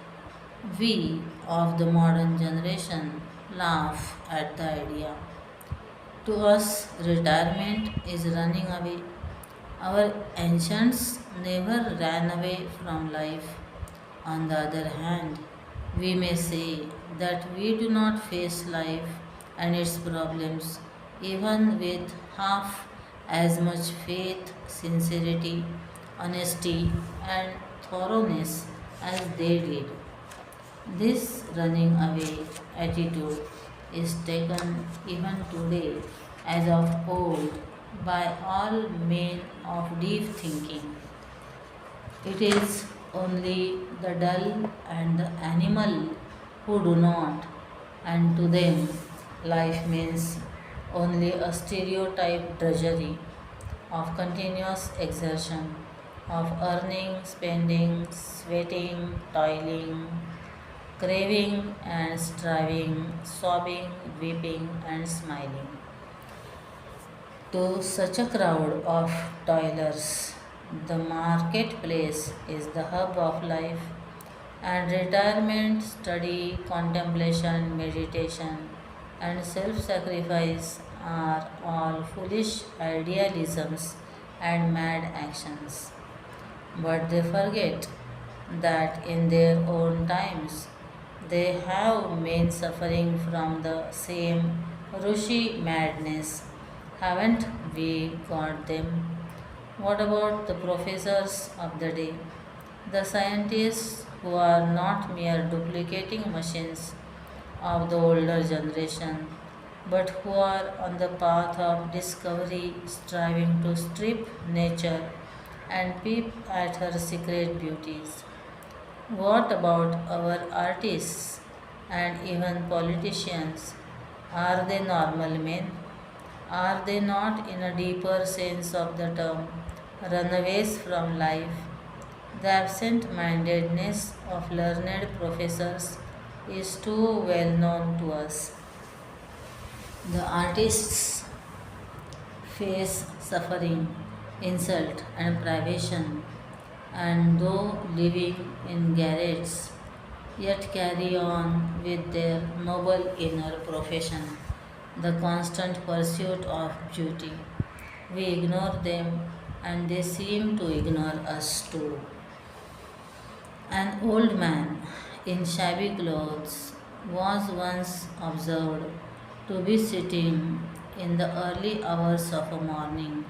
Speaker 1: we of the modern generation laugh at the idea. To us, retirement is running away Our ancients never ran away from life. On the other hand, we may say that we do not face life and its problems even with half as much faith, sincerity, honesty, and thoroughness as they did. This running away attitude is taken even today as of old by all men of deep thinking. It is only the dull and the animal who do not, and to them, life means only a stereotyped drudgery of continuous exertion, of earning, spending, sweating, toiling, craving and striving, sobbing, weeping, and smiling. To such a crowd of toilers, the marketplace is the hub of life, and retirement, study, contemplation, meditation, and self sacrifice are all foolish idealisms and mad actions. But they forget that in their own times they have men suffering from the same Rushi madness. Haven't we got them? What about the professors of the day? The scientists who are not mere duplicating machines of the older generation, but who are on the path of discovery, striving to strip nature and peep at her secret beauties. What about our artists and even politicians? Are they normal men? Are they not, in a deeper sense of the term, runaways from life? The absent mindedness of learned professors is too well known to us. The artists face suffering, insult, and privation, and though living in garrets, yet carry on with their noble inner profession, the constant pursuit of beauty. We ignore them, and they seem to ignore us too. An old man in shabby clothes was once observed to be sitting in the early hours of a morning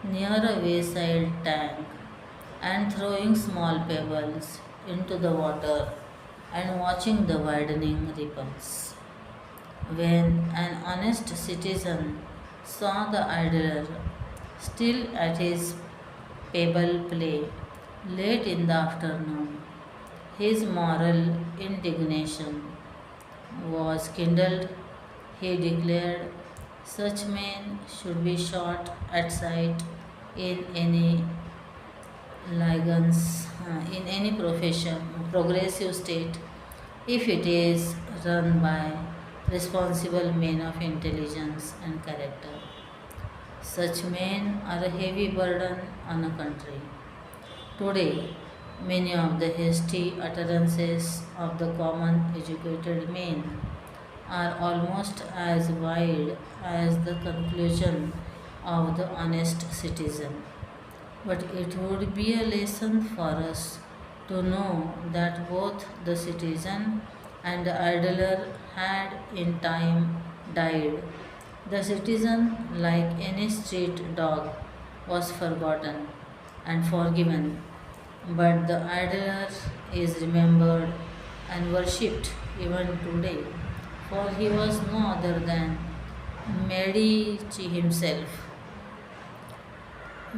Speaker 1: near a wayside tank and throwing small pebbles into the water and watching the widening ripples. When an honest citizen saw the idler still at his pebble play late in the afternoon, his moral indignation was kindled. He declared such men should be shot at sight in any in any profession, progressive state, if it is run by responsible men of intelligence and character. Such men are a heavy burden on a country. Today, many of the hasty utterances of the common educated men are almost as wide as the conclusion of the honest citizen. But it would be a lesson for us to know that both the citizen and the idler had in time died. The citizen, like any street dog, was forgotten and forgiven, but the idler is remembered and worshipped even today, for he was no other than Medici himself,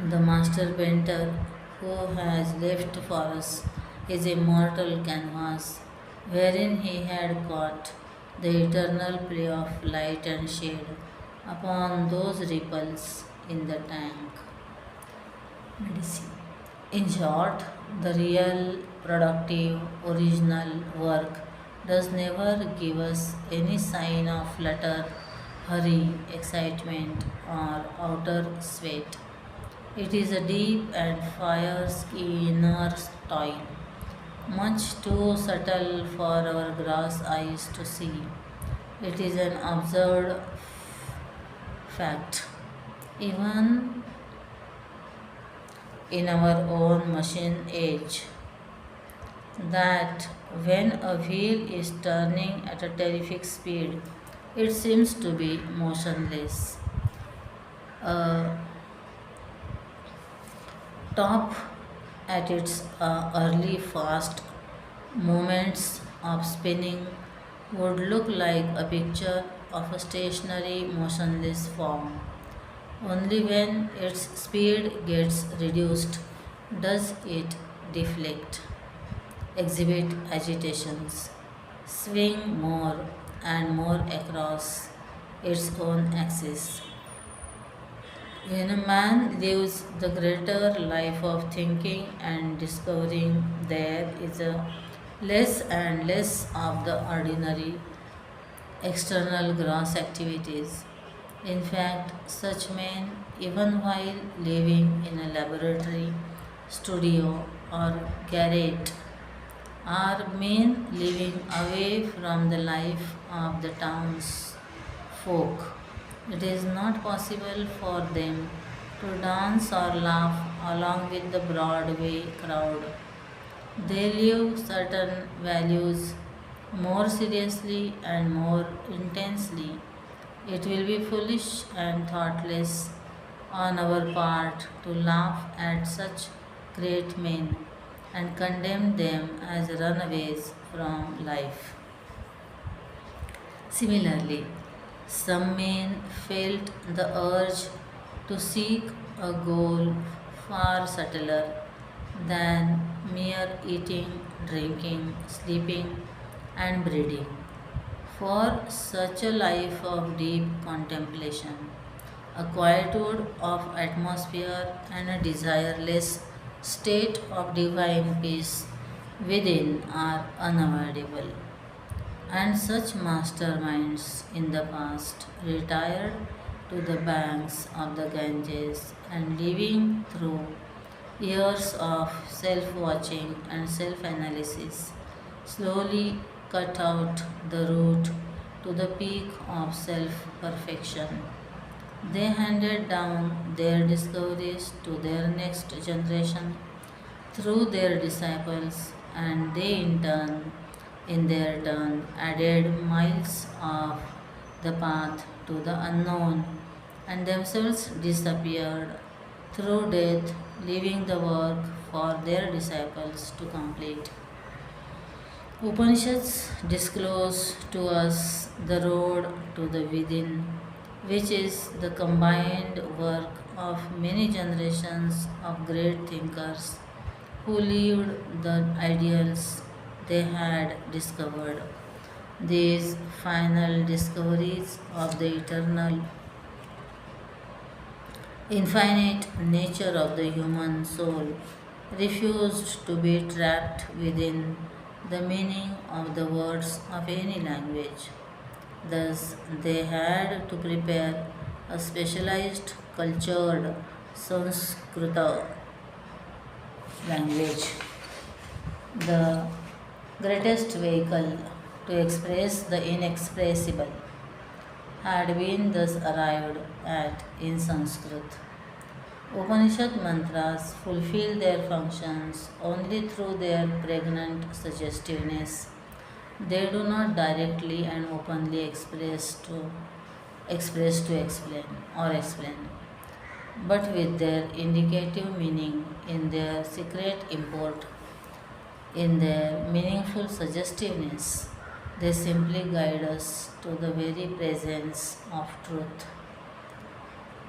Speaker 1: the master painter who has left for us his immortal canvas, wherein he had caught the eternal play of light and shade upon those ripples in the tank. Medici. In short, the real, productive, original work does never give us any sign of flutter, hurry, excitement, or outer sweat. It is a deep and fierce inner toil, much too subtle for our gross eyes to see. It is an observed fact. Even in our own machine age, that when a wheel is turning at a terrific speed, it seems to be motionless. A top at its early fast movements of spinning would look like a picture of a stationary motionless form. Only when its speed gets reduced does it deflect, exhibit agitations, swing more and more across its own axis. When a man lives the greater life of thinking and discovering, there is a less and less of the ordinary external gross activities. In fact, such men, even while living in a laboratory, studio, or garret, are men living away from the life of the town's folk. It is not possible for them to dance or laugh along with the Broadway crowd. They live certain values more seriously and more intensely. It will be foolish and thoughtless on our part to laugh at such great men and condemn them as runaways from life. Similarly, some men felt the urge to seek a goal far subtler than mere eating, drinking, sleeping, and breeding. For such a life of deep contemplation, a quietude of atmosphere, and a desireless state of divine peace within are unavoidable. And such masterminds in the past retired to the banks of the Ganges and living through years of self watching and self analysis slowly cut out the route to the peak of self perfection. They handed down their discoveries to their next generation through their disciples, and they in their turn, added miles of the path to the unknown and themselves disappeared through death, leaving the work for their disciples to complete. Upanishads disclose to us the road to the within, which is the combined work of many generations of great thinkers who lived the ideals they had discovered. These final discoveries of the eternal, infinite nature of the human soul refused to be trapped within the meaning of the words of any language. Thus, they had to prepare a specialized, cultured Sanskrita language, the greatest vehicle to express the inexpressible, had been thus arrived at in Sanskrit. Upanishad mantras fulfill their functions only through their pregnant suggestiveness. They do not directly and openly explain or explain, but with their indicative meaning in their secret import, in their meaningful suggestiveness, they simply guide us to the very presence of truth.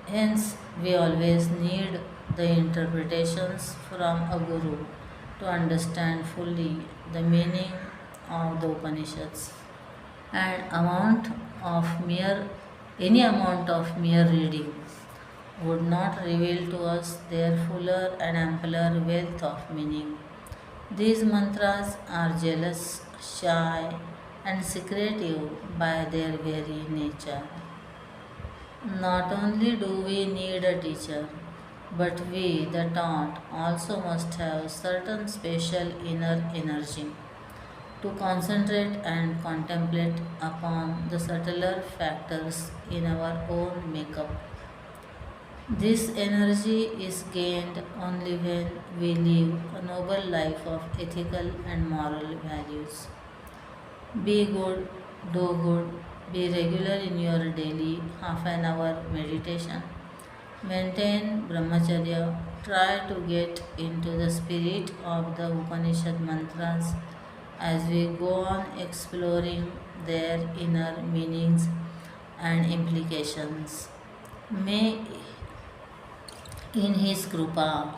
Speaker 1: Hence, we always need the interpretations from a guru to understand fully the meaning of the Upanishads. And any amount of mere reading would not reveal to us their fuller and ampler wealth of meaning. These mantras are jealous, shy, and secretive by their very nature. Not only do we need a teacher, but we, the taught, also must have certain special inner energy to concentrate and contemplate upon the subtler factors in our own makeup. This energy is gained only when we live a noble life of ethical and moral values. Be good, do good, be regular in your daily half an hour meditation. Maintain brahmacharya, try to get into the spirit of the Upanishad mantras as we go on exploring their inner meanings and implications. May in His Krupa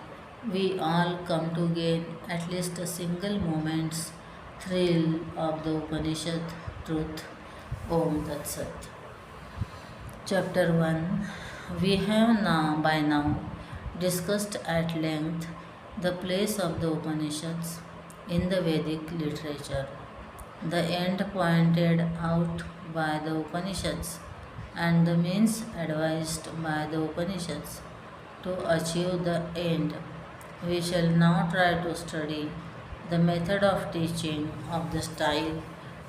Speaker 1: we all come to gain at least a single moment's thrill of the Upanishad truth. Om Tat Sat. Chapter 1. We have by now discussed at length the place of the Upanishads in the Vedic literature, the end pointed out by the Upanishads, and the means advised by the Upanishads to achieve the end. We shall now try to study the method of teaching of the style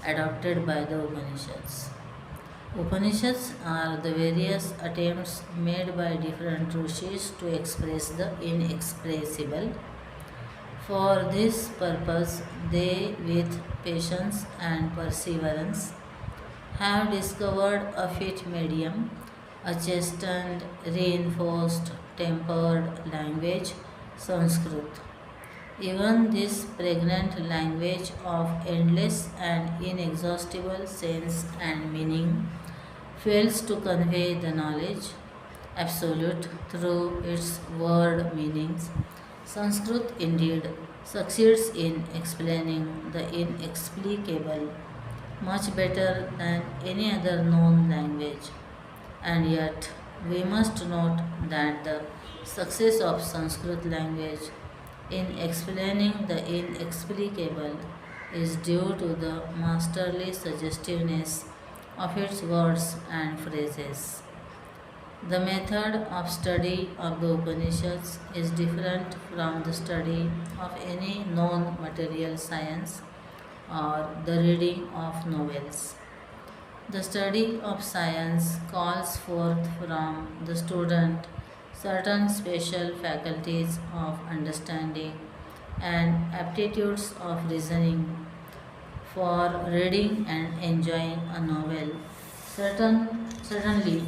Speaker 1: adopted by the Upanishads. Upanishads are the various attempts made by different rishis to express the inexpressible. For this purpose, they, with patience and perseverance, have discovered a fit medium, a chastened, reinforced, tempered language, Sanskrit. Even this pregnant language of endless and inexhaustible sense and meaning fails to convey the knowledge absolute through its word meanings. Sanskrit indeed succeeds in explaining the inexplicable much better than any other known language. And yet, we must note that the success of Sanskrit language in explaining the inexplicable is due to the masterly suggestiveness of its words and phrases. The method of study of the Upanishads is different from the study of any known material science or the reading of novels. The study of science calls forth from the student certain special faculties of understanding and aptitudes of reasoning. For reading and enjoying a novel, certainly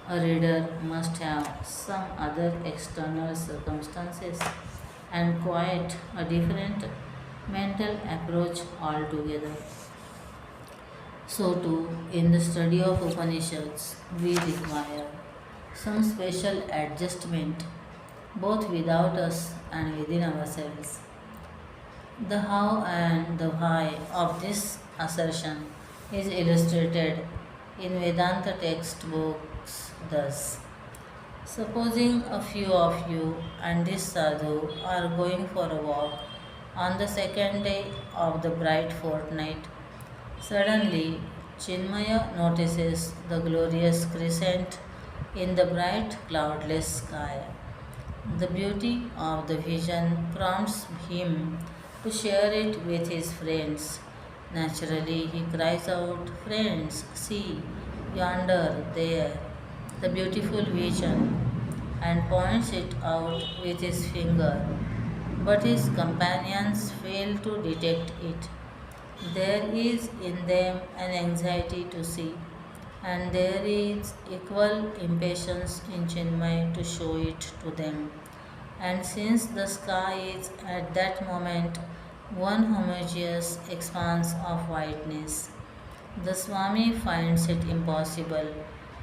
Speaker 1: a reader must have some other external circumstances and quite a different mental approach altogether. So, too, in the study of Upanishads, we require some special adjustment both without us and within ourselves. The how and the why of this assertion is illustrated in Vedanta textbooks thus. Supposing a few of you and this sadhu are going for a walk on the second day of the bright fortnight. Suddenly, Chinmaya notices the glorious crescent in the bright cloudless sky. The beauty of the vision prompts him to share it with his friends. Naturally, he cries out, "Friends, see, yonder, there, the beautiful vision," and points it out with his finger. But his companions fail to detect it. There is in them an anxiety to see, and there is equal impatience in Chinmay to show it to them. And since the sky is at that moment one homogeneous expanse of whiteness, the Swami finds it impossible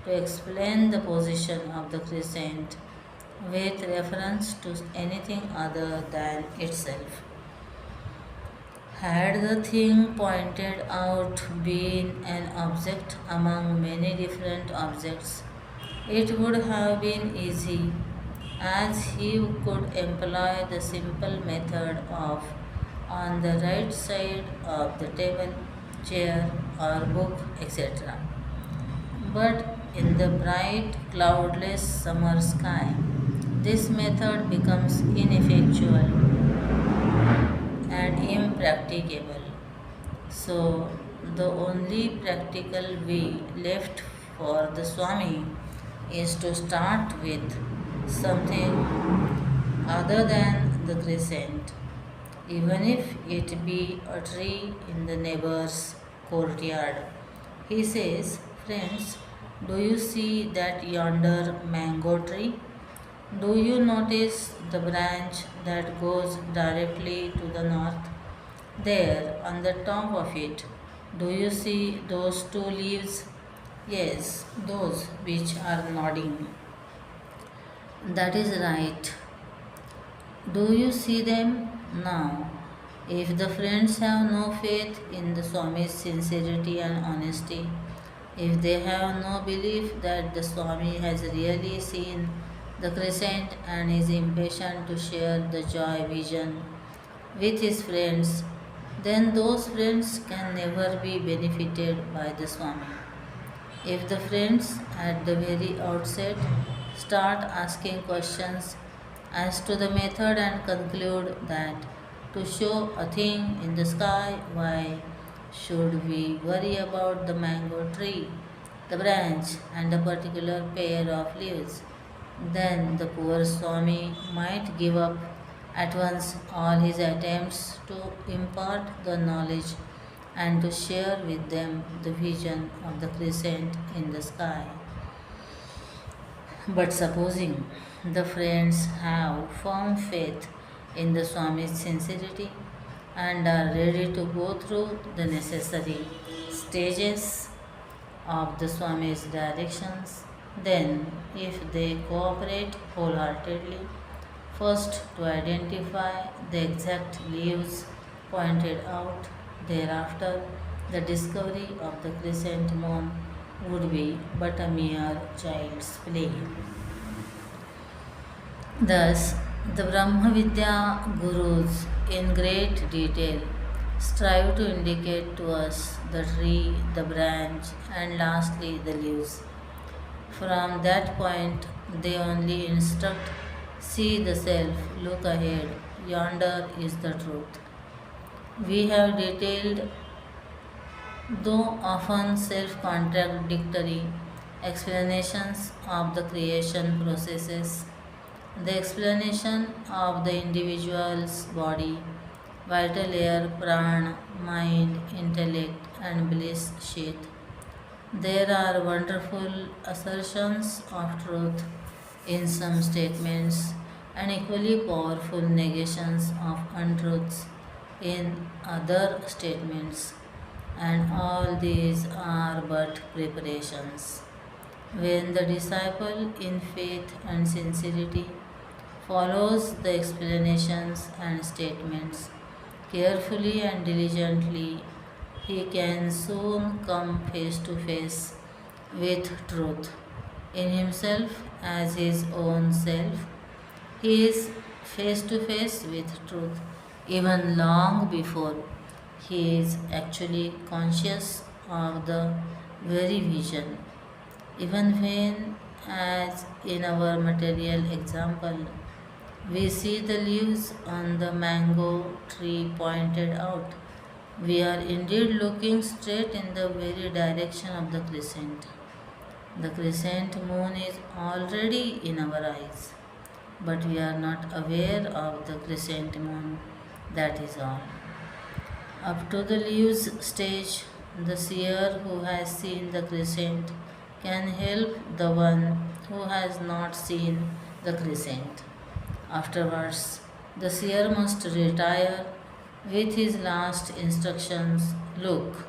Speaker 1: to explain the position of the crescent with reference to anything other than itself. Had the thing pointed out been an object among many different objects, it would have been easy, as he could employ the simple method of on the right side of the table, chair, or book, etc. But in the bright, cloudless summer sky, this method becomes ineffectual and impracticable. So, the only practical way left for the Swami is to start with something other than the crescent, even if it be a tree in the neighbor's courtyard. He says, friends, do you see that yonder mango tree? Do you notice the branch that goes directly to the north? There, on the top of it, do you see those two leaves? Yes, those which are nodding. That is right. Do you see them now? If the friends have no faith in the Swami's sincerity and honesty, if they have no belief that the Swami has really seen the crescent and is impatient to share the joy vision with his friends, then those friends can never be benefited by the Swami. If the friends at the very outset start asking questions as to the method and conclude that to show a thing in the sky, why should we worry about the mango tree, the branch, and a particular pair of leaves? Then the poor Swami might give up at once all his attempts to impart the knowledge and to share with them the vision of the crescent in the sky. But supposing the friends have firm faith in the Swami's sincerity and are ready to go through the necessary stages of the Swami's directions, then if they cooperate wholeheartedly, first to identify the exact leaves pointed out, thereafter the discovery of the crescent moon would be but a mere child's play. Thus, the Brahmavidya gurus in great detail strive to indicate to us the tree, the branch, and lastly the leaves. From that point, they only instruct, see the self, look ahead, yonder is the truth. We have detailed, though often self contradictory, explanations of the creation processes, the explanation of the individual's body, vital air, prana, mind, intellect, and bliss sheath. There are wonderful assertions of truth in some statements and equally powerful negations of untruths in other statements, and all these are but preparations. When the disciple in faith and sincerity follows the explanations and statements carefully and diligently, he can soon come face to face with truth in himself as his own self. He is face to face with truth even long before he is actually conscious of the very vision. Even when, as in our material example, we see the leaves on the mango tree pointed out, we are indeed looking straight in the very direction of the crescent. The crescent moon is already in our eyes, but we are not aware of the crescent moon, that is all. Up to the leaves stage, the seer who has seen the crescent can help the one who has not seen the crescent. Afterwards, the seer must retire with his last instructions, look.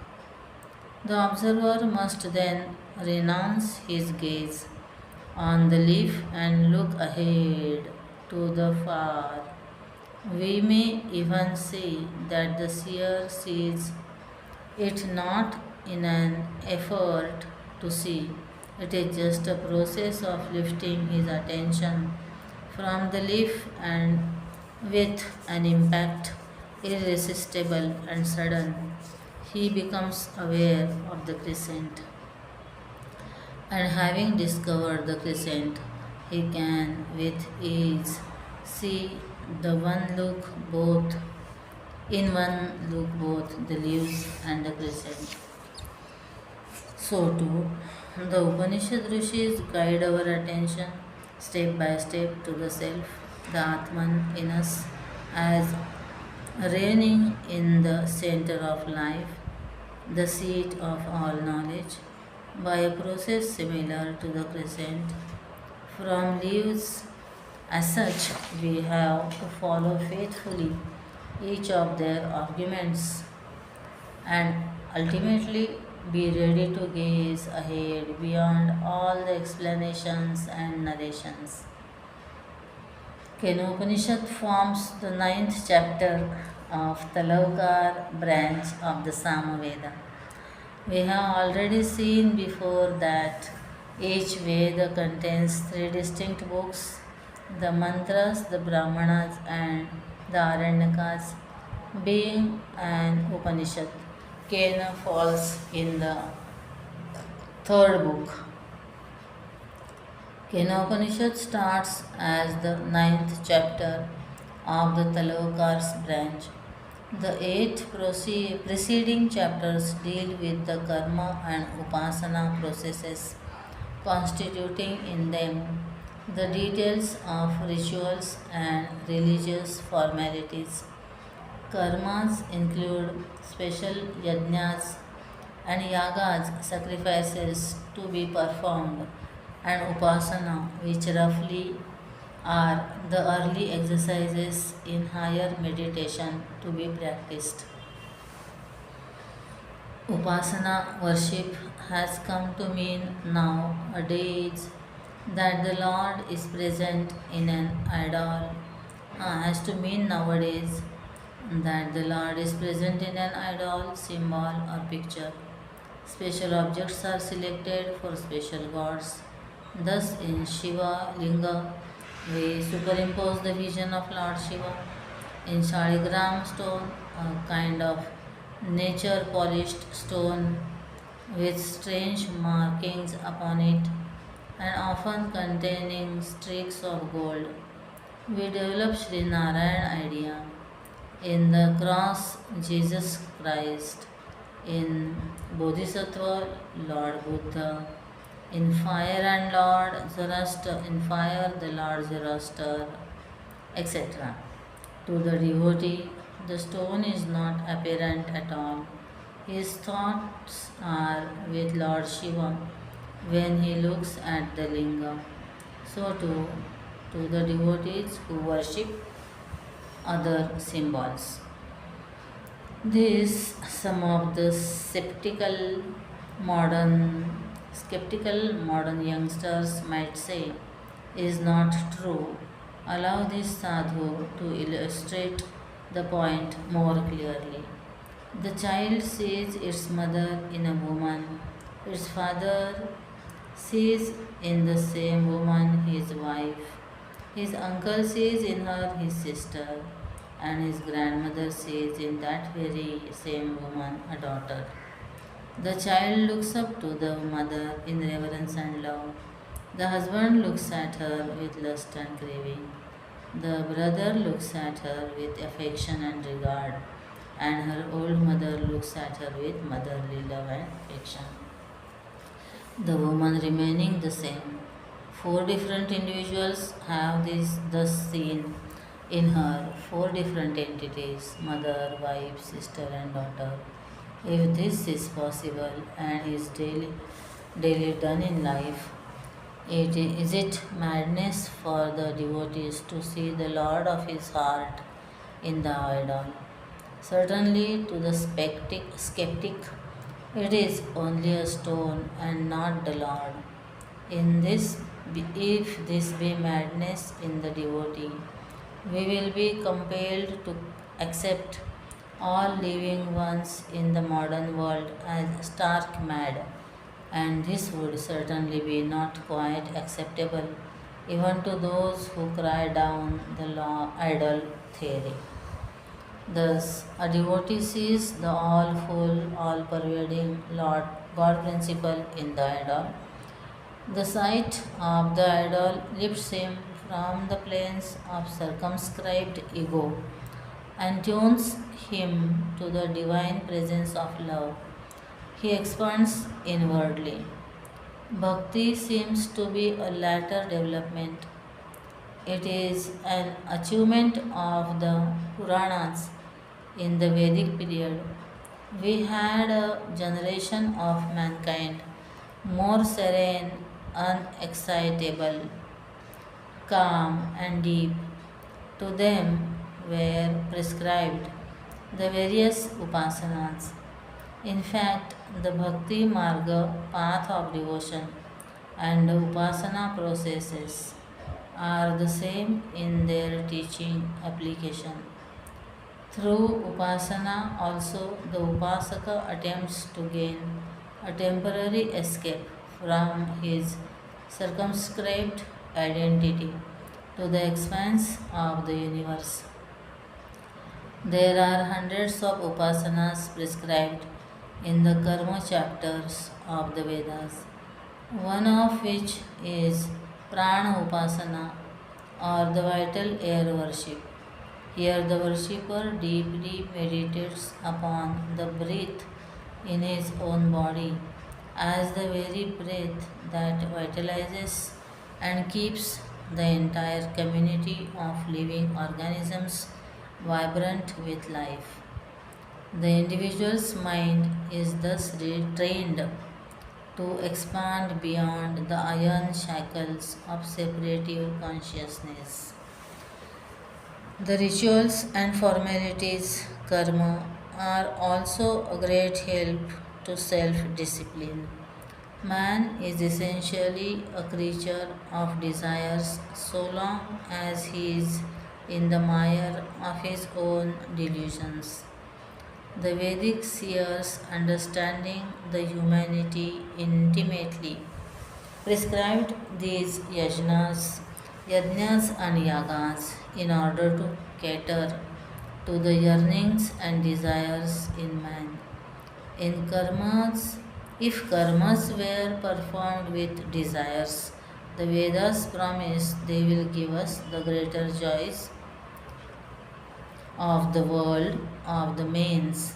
Speaker 1: The observer must then renounce his gaze on the leaf and look ahead to the far. We may even say that the seer sees it not in an effort to see, it is just a process of lifting his attention from the leaf, and with an impact irresistible and sudden, he becomes aware of the crescent. And having discovered the crescent, he can with ease see the one look both in one look both the leaves and the crescent. So too, the Upanishad Rishis guide our attention step by step to the self, the Atman in us, as reigning in the center of life, the seat of all knowledge, by a process similar to the crescent from leaves. As such, we have to follow faithfully each of their arguments and ultimately be ready to gaze ahead beyond all the explanations and narrations. Kenopanishad forms the ninth chapter of the Laukar branch of the Samaveda. We have already seen before that each Veda contains three distinct books, the mantras, the Brahmanas, and the Aranyakas, being an Upanishad. Kena falls in the third book. Kenopanishad starts as the ninth chapter of the Talokars branch. The eight preceding chapters deal with the karma and upasana processes, constituting in them the details of rituals and religious formalities. Karmas include special yajnas and yagas, sacrifices to be performed, and upasana, which roughly are the early exercises in higher meditation to be practiced. Upasana worship has come to mean nowadays that the Lord is present in an idol, has to mean nowadays that the Lord is present in an idol, symbol, or picture. Special objects are selected for special gods. Thus, in Shiva Linga, we superimpose the vision of Lord Shiva. In Shaligram stone, a kind of nature polished stone with strange markings upon it and often containing streaks of gold, we develop Sri Narayan idea. In the cross, Jesus Christ. In Bodhisattva, Lord Buddha. In fire and Lord Zoroaster, in fire the Lord Zoroaster, etc. To the devotee, the stone is not apparent at all. His thoughts are with Lord Shiva when he looks at the linga. So too, to the devotees who worship other symbols. This some of the skeptical modern youngsters might say is not true. Allow this sadhu to illustrate the point more clearly. The child sees its mother in a woman, its father sees in the same woman his wife, his uncle sees in her his sister, and his grandmother sees in that very same woman a daughter. The child looks up to the mother in reverence and love. The husband looks at her with lust and craving. The brother looks at her with affection and regard, and her old mother looks at her with motherly love and affection. The woman remaining the same. Four different individuals have this thus seen in her four different entities, mother, wife, sister, and daughter. If this is possible and is daily done in life, is it madness for the devotees to see the Lord of his heart in the idol? Certainly, to the skeptic, it is only a stone and not the Lord. If this be madness in the devotee, we will be compelled to accept all living ones in the modern world as stark mad, and this would certainly be not quite acceptable even to those who cry down the law idol theory. Thus, a devotee sees the all full, all pervading Lord God principle in the idol. The sight of the idol lifts him from the planes of circumscribed ego and tunes him to the divine presence of love. He expands inwardly. Bhakti seems to be a later development. It is an achievement of the Puranas in the Vedic period. We had a generation of mankind more serene, unexcitable, calm, and deep. To them were prescribed the various upasanas. In fact, the Bhakti Marga path of devotion and the upasana processes are the same in their teaching application. Through upasana, also the upasaka attempts to gain a temporary escape from his circumscribed identity to the expanse of the universe. There are hundreds of upasanas prescribed in the karma chapters of the Vedas, one of which is prana upasana or the vital air worship. Here, the worshipper deeply meditates upon the breath in his own body as the very breath that vitalizes and keeps the entire community of living organisms vibrant with life. The individual's mind is thus trained to expand beyond the iron shackles of separative consciousness. The rituals and formalities, karma, are also a great help to self discipline. Man is essentially a creature of desires so long as he is in the mire of his own delusions. The Vedic seers, understanding the humanity intimately, prescribed these yajnas and yagas in order to cater to the yearnings and desires in man. In karmas, if karmas were performed with desires, the Vedas promise they will give us the greater joys of the world, of the mains,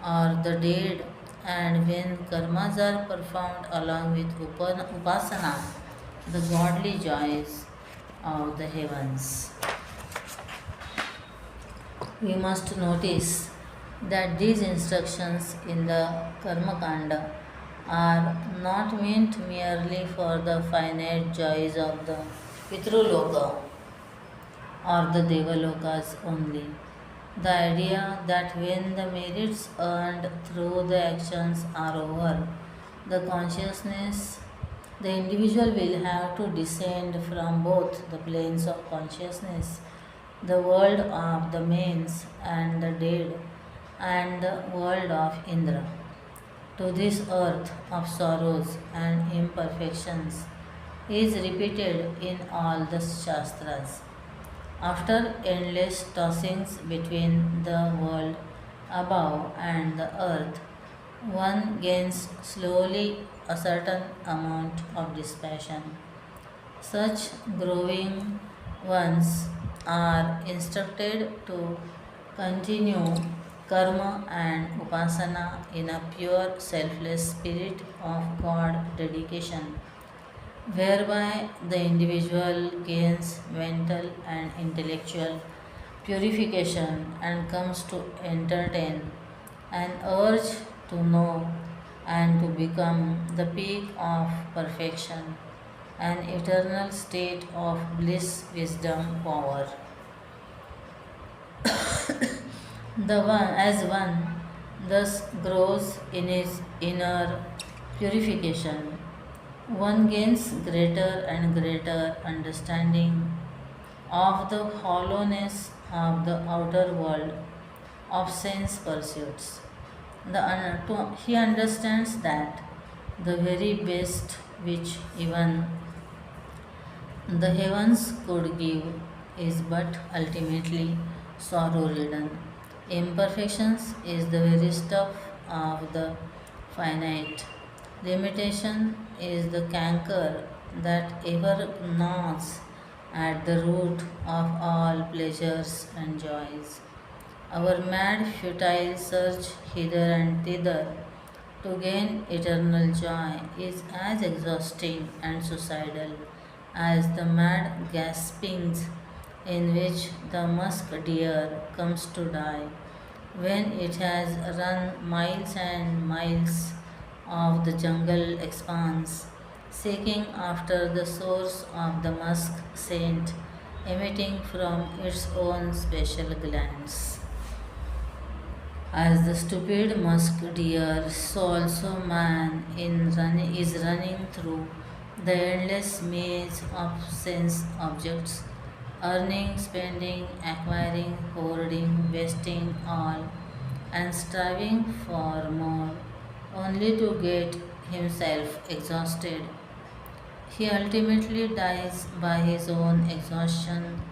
Speaker 1: or the dead, and when karmas are performed along with upasana, the godly joys of the heavens. We must notice that these instructions in the Karma Kanda are not meant merely for the finite joys of the Pitruloka or the Devalokas only. The idea that when the merits earned through the actions are over, the consciousness, the individual will have to descend from both the planes of consciousness, the world of the mains and the dead, and the world of Indra, to this earth of sorrows and imperfections, is repeated in all the Shastras. After endless tossings between the world above and the earth, one gains slowly a certain amount of dispassion. Such growing ones are instructed to continue karma and upasana in a pure selfless spirit of God dedication, whereby the individual gains mental and intellectual purification and comes to entertain an urge to know and to become the peak of perfection, an eternal state of bliss, wisdom, power. The one as one thus grows in his inner purification, one gains greater and greater understanding of the hollowness of the outer world of sense pursuits. He understands that the very best which even the heavens could give is but ultimately sorrow ridden. Imperfections is the very stuff of the finite. Limitation is the canker that ever gnaws at the root of all pleasures and joys. Our mad, futile search hither and thither To gain eternal joy is as exhausting and suicidal as the mad gaspings in which the musk deer comes to die when it has run miles and miles of the jungle expanse, seeking after the source of the musk scent emitting from its own special glands. As the stupid musk deer, so also man is running through the endless maze of sense objects, earning, spending, acquiring, hoarding, wasting all, and striving for more, only to get himself exhausted. He ultimately dies by his own exhaustion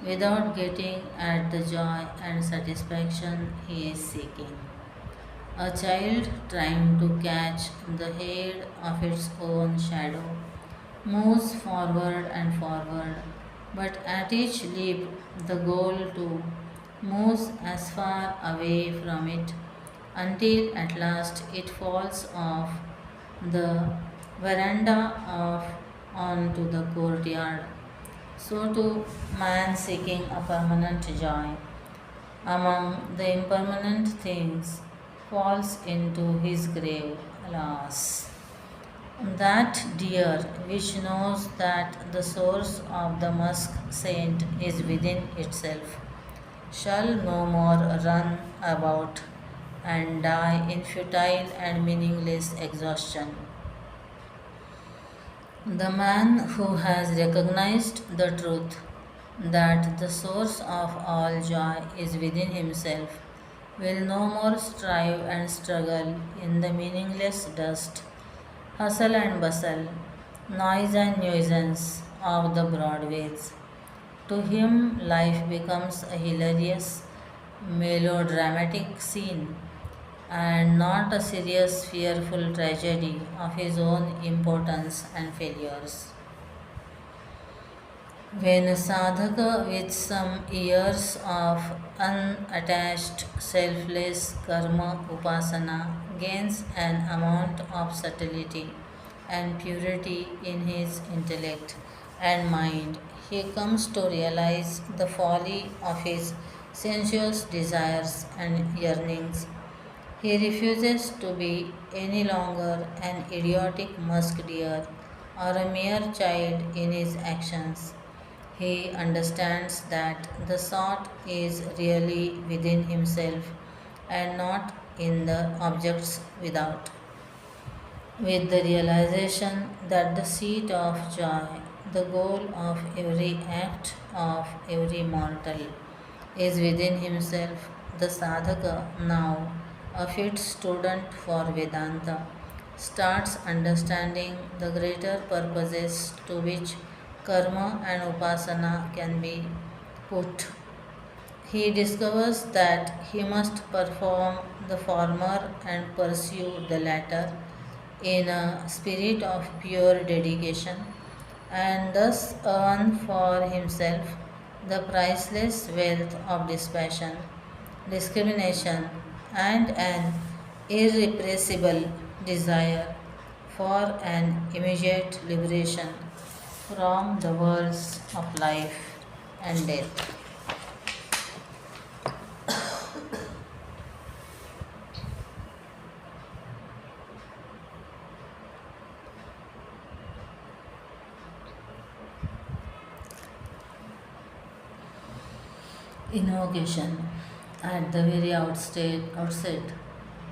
Speaker 1: without getting at the joy and satisfaction he is seeking. A child trying to catch the head of its own shadow moves forward and forward, but at each leap, the goal too moves as far away from it until at last it falls off the veranda of onto the courtyard. So too, man seeking a permanent joy among the impermanent things falls into his grave, alas. That deer, which knows that the source of the musk scent is within itself, shall no more run about and die in futile and meaningless exhaustion. The man who has recognized the truth that the source of all joy is within himself will no more strive and struggle in the meaningless dust, hustle and bustle, noise and nuisance of the broadways. To him, life becomes a hilarious, melodramatic scene and not a serious, fearful tragedy of his own impotence and failures. When a sadhaka with some years of unattached, selfless karma upasana gains an amount of subtlety and purity in his intellect and mind, he comes to realize the folly of his sensuous desires and yearnings. He refuses to be any longer an idiotic musk deer or a mere child in his actions. He understands that the thought is really within himself and not in the objects without. With the realization that the seat of joy, the goal of every act of every mortal, is within himself, the sadhaka, now a fit student for Vedanta, starts understanding the greater purposes to which karma and upasana can be put. He discovers that he must perform the former and pursue the latter in a spirit of pure dedication and thus earn for himself the priceless wealth of dispassion, discrimination, and an irrepressible desire for an immediate liberation from the worlds of life and death. Invocation. At the very outset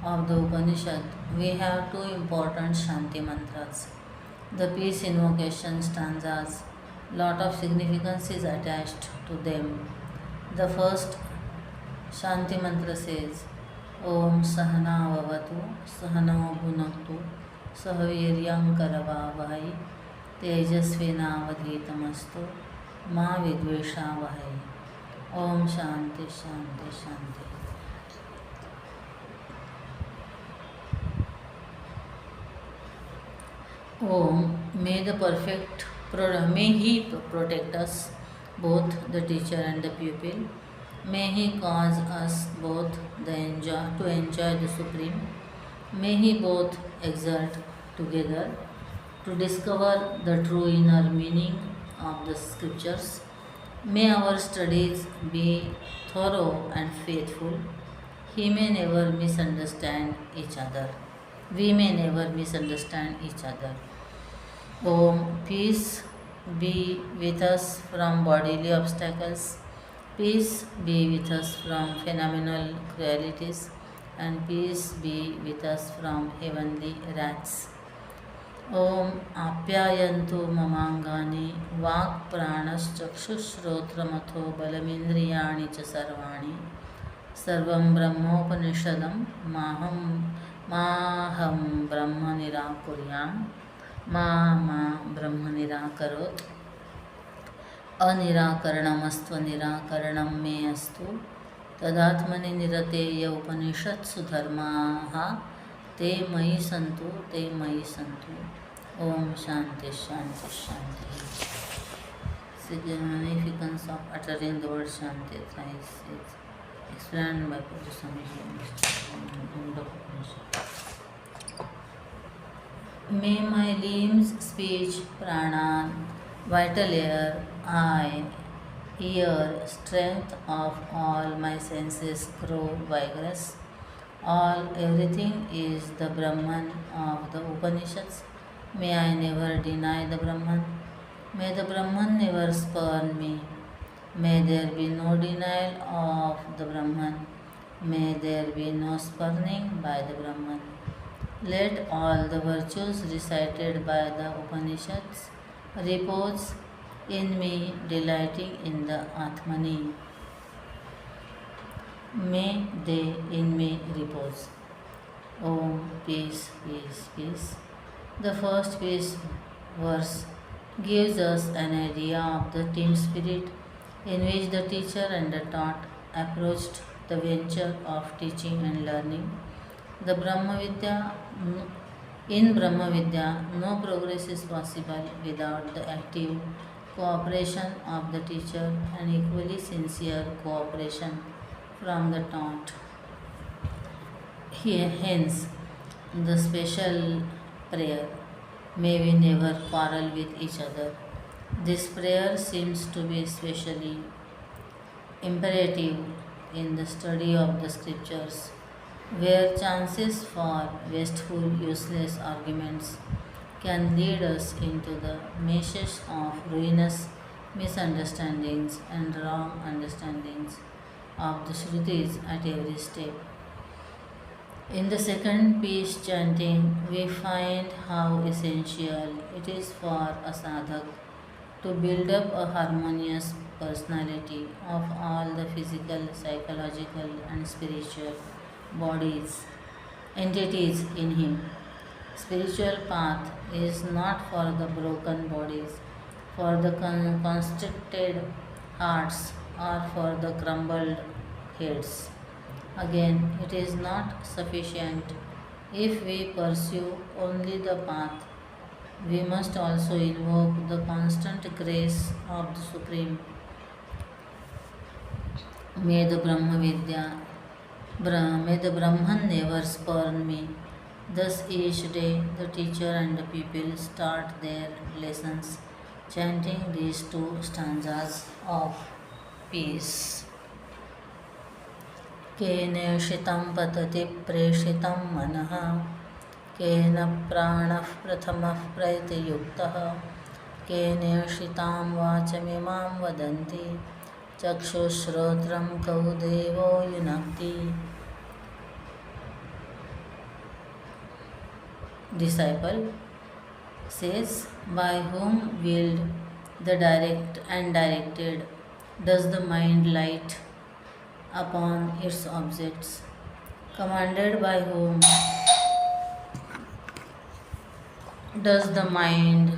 Speaker 1: of the Upanishad, we have two important Shanti mantras. The peace invocation stanzas, lot of significance is attached to them. The first Shanti mantra says, Om Sahana Vavatu Sahano Bhunaktu Sahaviryam Karavavahai Tejasvinavadhitamastu Ma Vidveshavahai. Om Shanti Shanti Shanti. Om, may He protect us, both the teacher and the pupil. May He cause us both to enjoy the Supreme. May he both exert together to discover the true inner meaning of the scriptures. May our studies be thorough and faithful. He may never misunderstand each other. We may never misunderstand each other. Om, peace be with us from bodily obstacles. Peace be with us from phenomenal realities. And peace be with us from heavenly wraths. Om Apyayantu Mamangani Vak Pranaschakshushrotramatho Balamindriyani cha Sarvani Sarvam Brahmopanishadam Maham Brahma Nirakuryam Ma Brahma Nirakarot Anirakaranamastva Nirakaranam Me Astu Tadatmani Nirateya Upanishatsu Dharmaha Te Mayi Santu Te Mayi Santu. Om Shanti Shanti Shanti. Significance of uttering the word Shanti thrice is explained by Poojya Swami. May my limbs, speech, prana, vital air, eye, ear, strength of all my senses grow vigorous. Everything is the Brahman of the Upanishads. May I never deny the Brahman. May the Brahman never spurn me. May there be no denial of the Brahman. May there be no spurning by the Brahman. Let all the virtues recited by the Upanishads repose in me, delighting in the Atmani. May they in me repose. Om, peace, peace, peace. The first peace verse gives us an idea of the team spirit in which the teacher and the taught approached the venture of teaching and learning. In Brahma Vidya, no progress is possible without the active cooperation of the teacher and equally sincere cooperation from the taught. Hence, the special prayer, may we never quarrel with each other. This prayer seems to be especially imperative in the study of the scriptures, where chances for wasteful, useless arguments can lead us into the meshes of ruinous misunderstandings and wrong understandings of the Shrutis at every step. In the second peace chanting, we find how essential it is for a sadhak to build up a harmonious personality of all the physical, psychological, and spiritual entities in him. Spiritual path is not for the broken bodies, for the constricted hearts, or for the crumbled heads. Again, it is not sufficient if we pursue only the path. We must also invoke the constant grace of the Supreme. May the Brahman never spurn me. Thus each day the teacher and the pupil start their lessons chanting these two stanzas of peace. केनेषितं पतति प्रेषितं मनः केन प्राणः प्रथमः प्रयतियुक्तः केनेषितां वाचमिमां वदन्ति चक्षुश्रोत्रं कौ देवो युनक्ति. Disciple says, by whom willed, the direct and directed, does the mind light upon its objects? Commanded by whom does the mind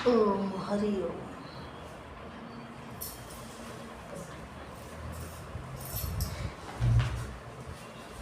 Speaker 1: Om Hari Om.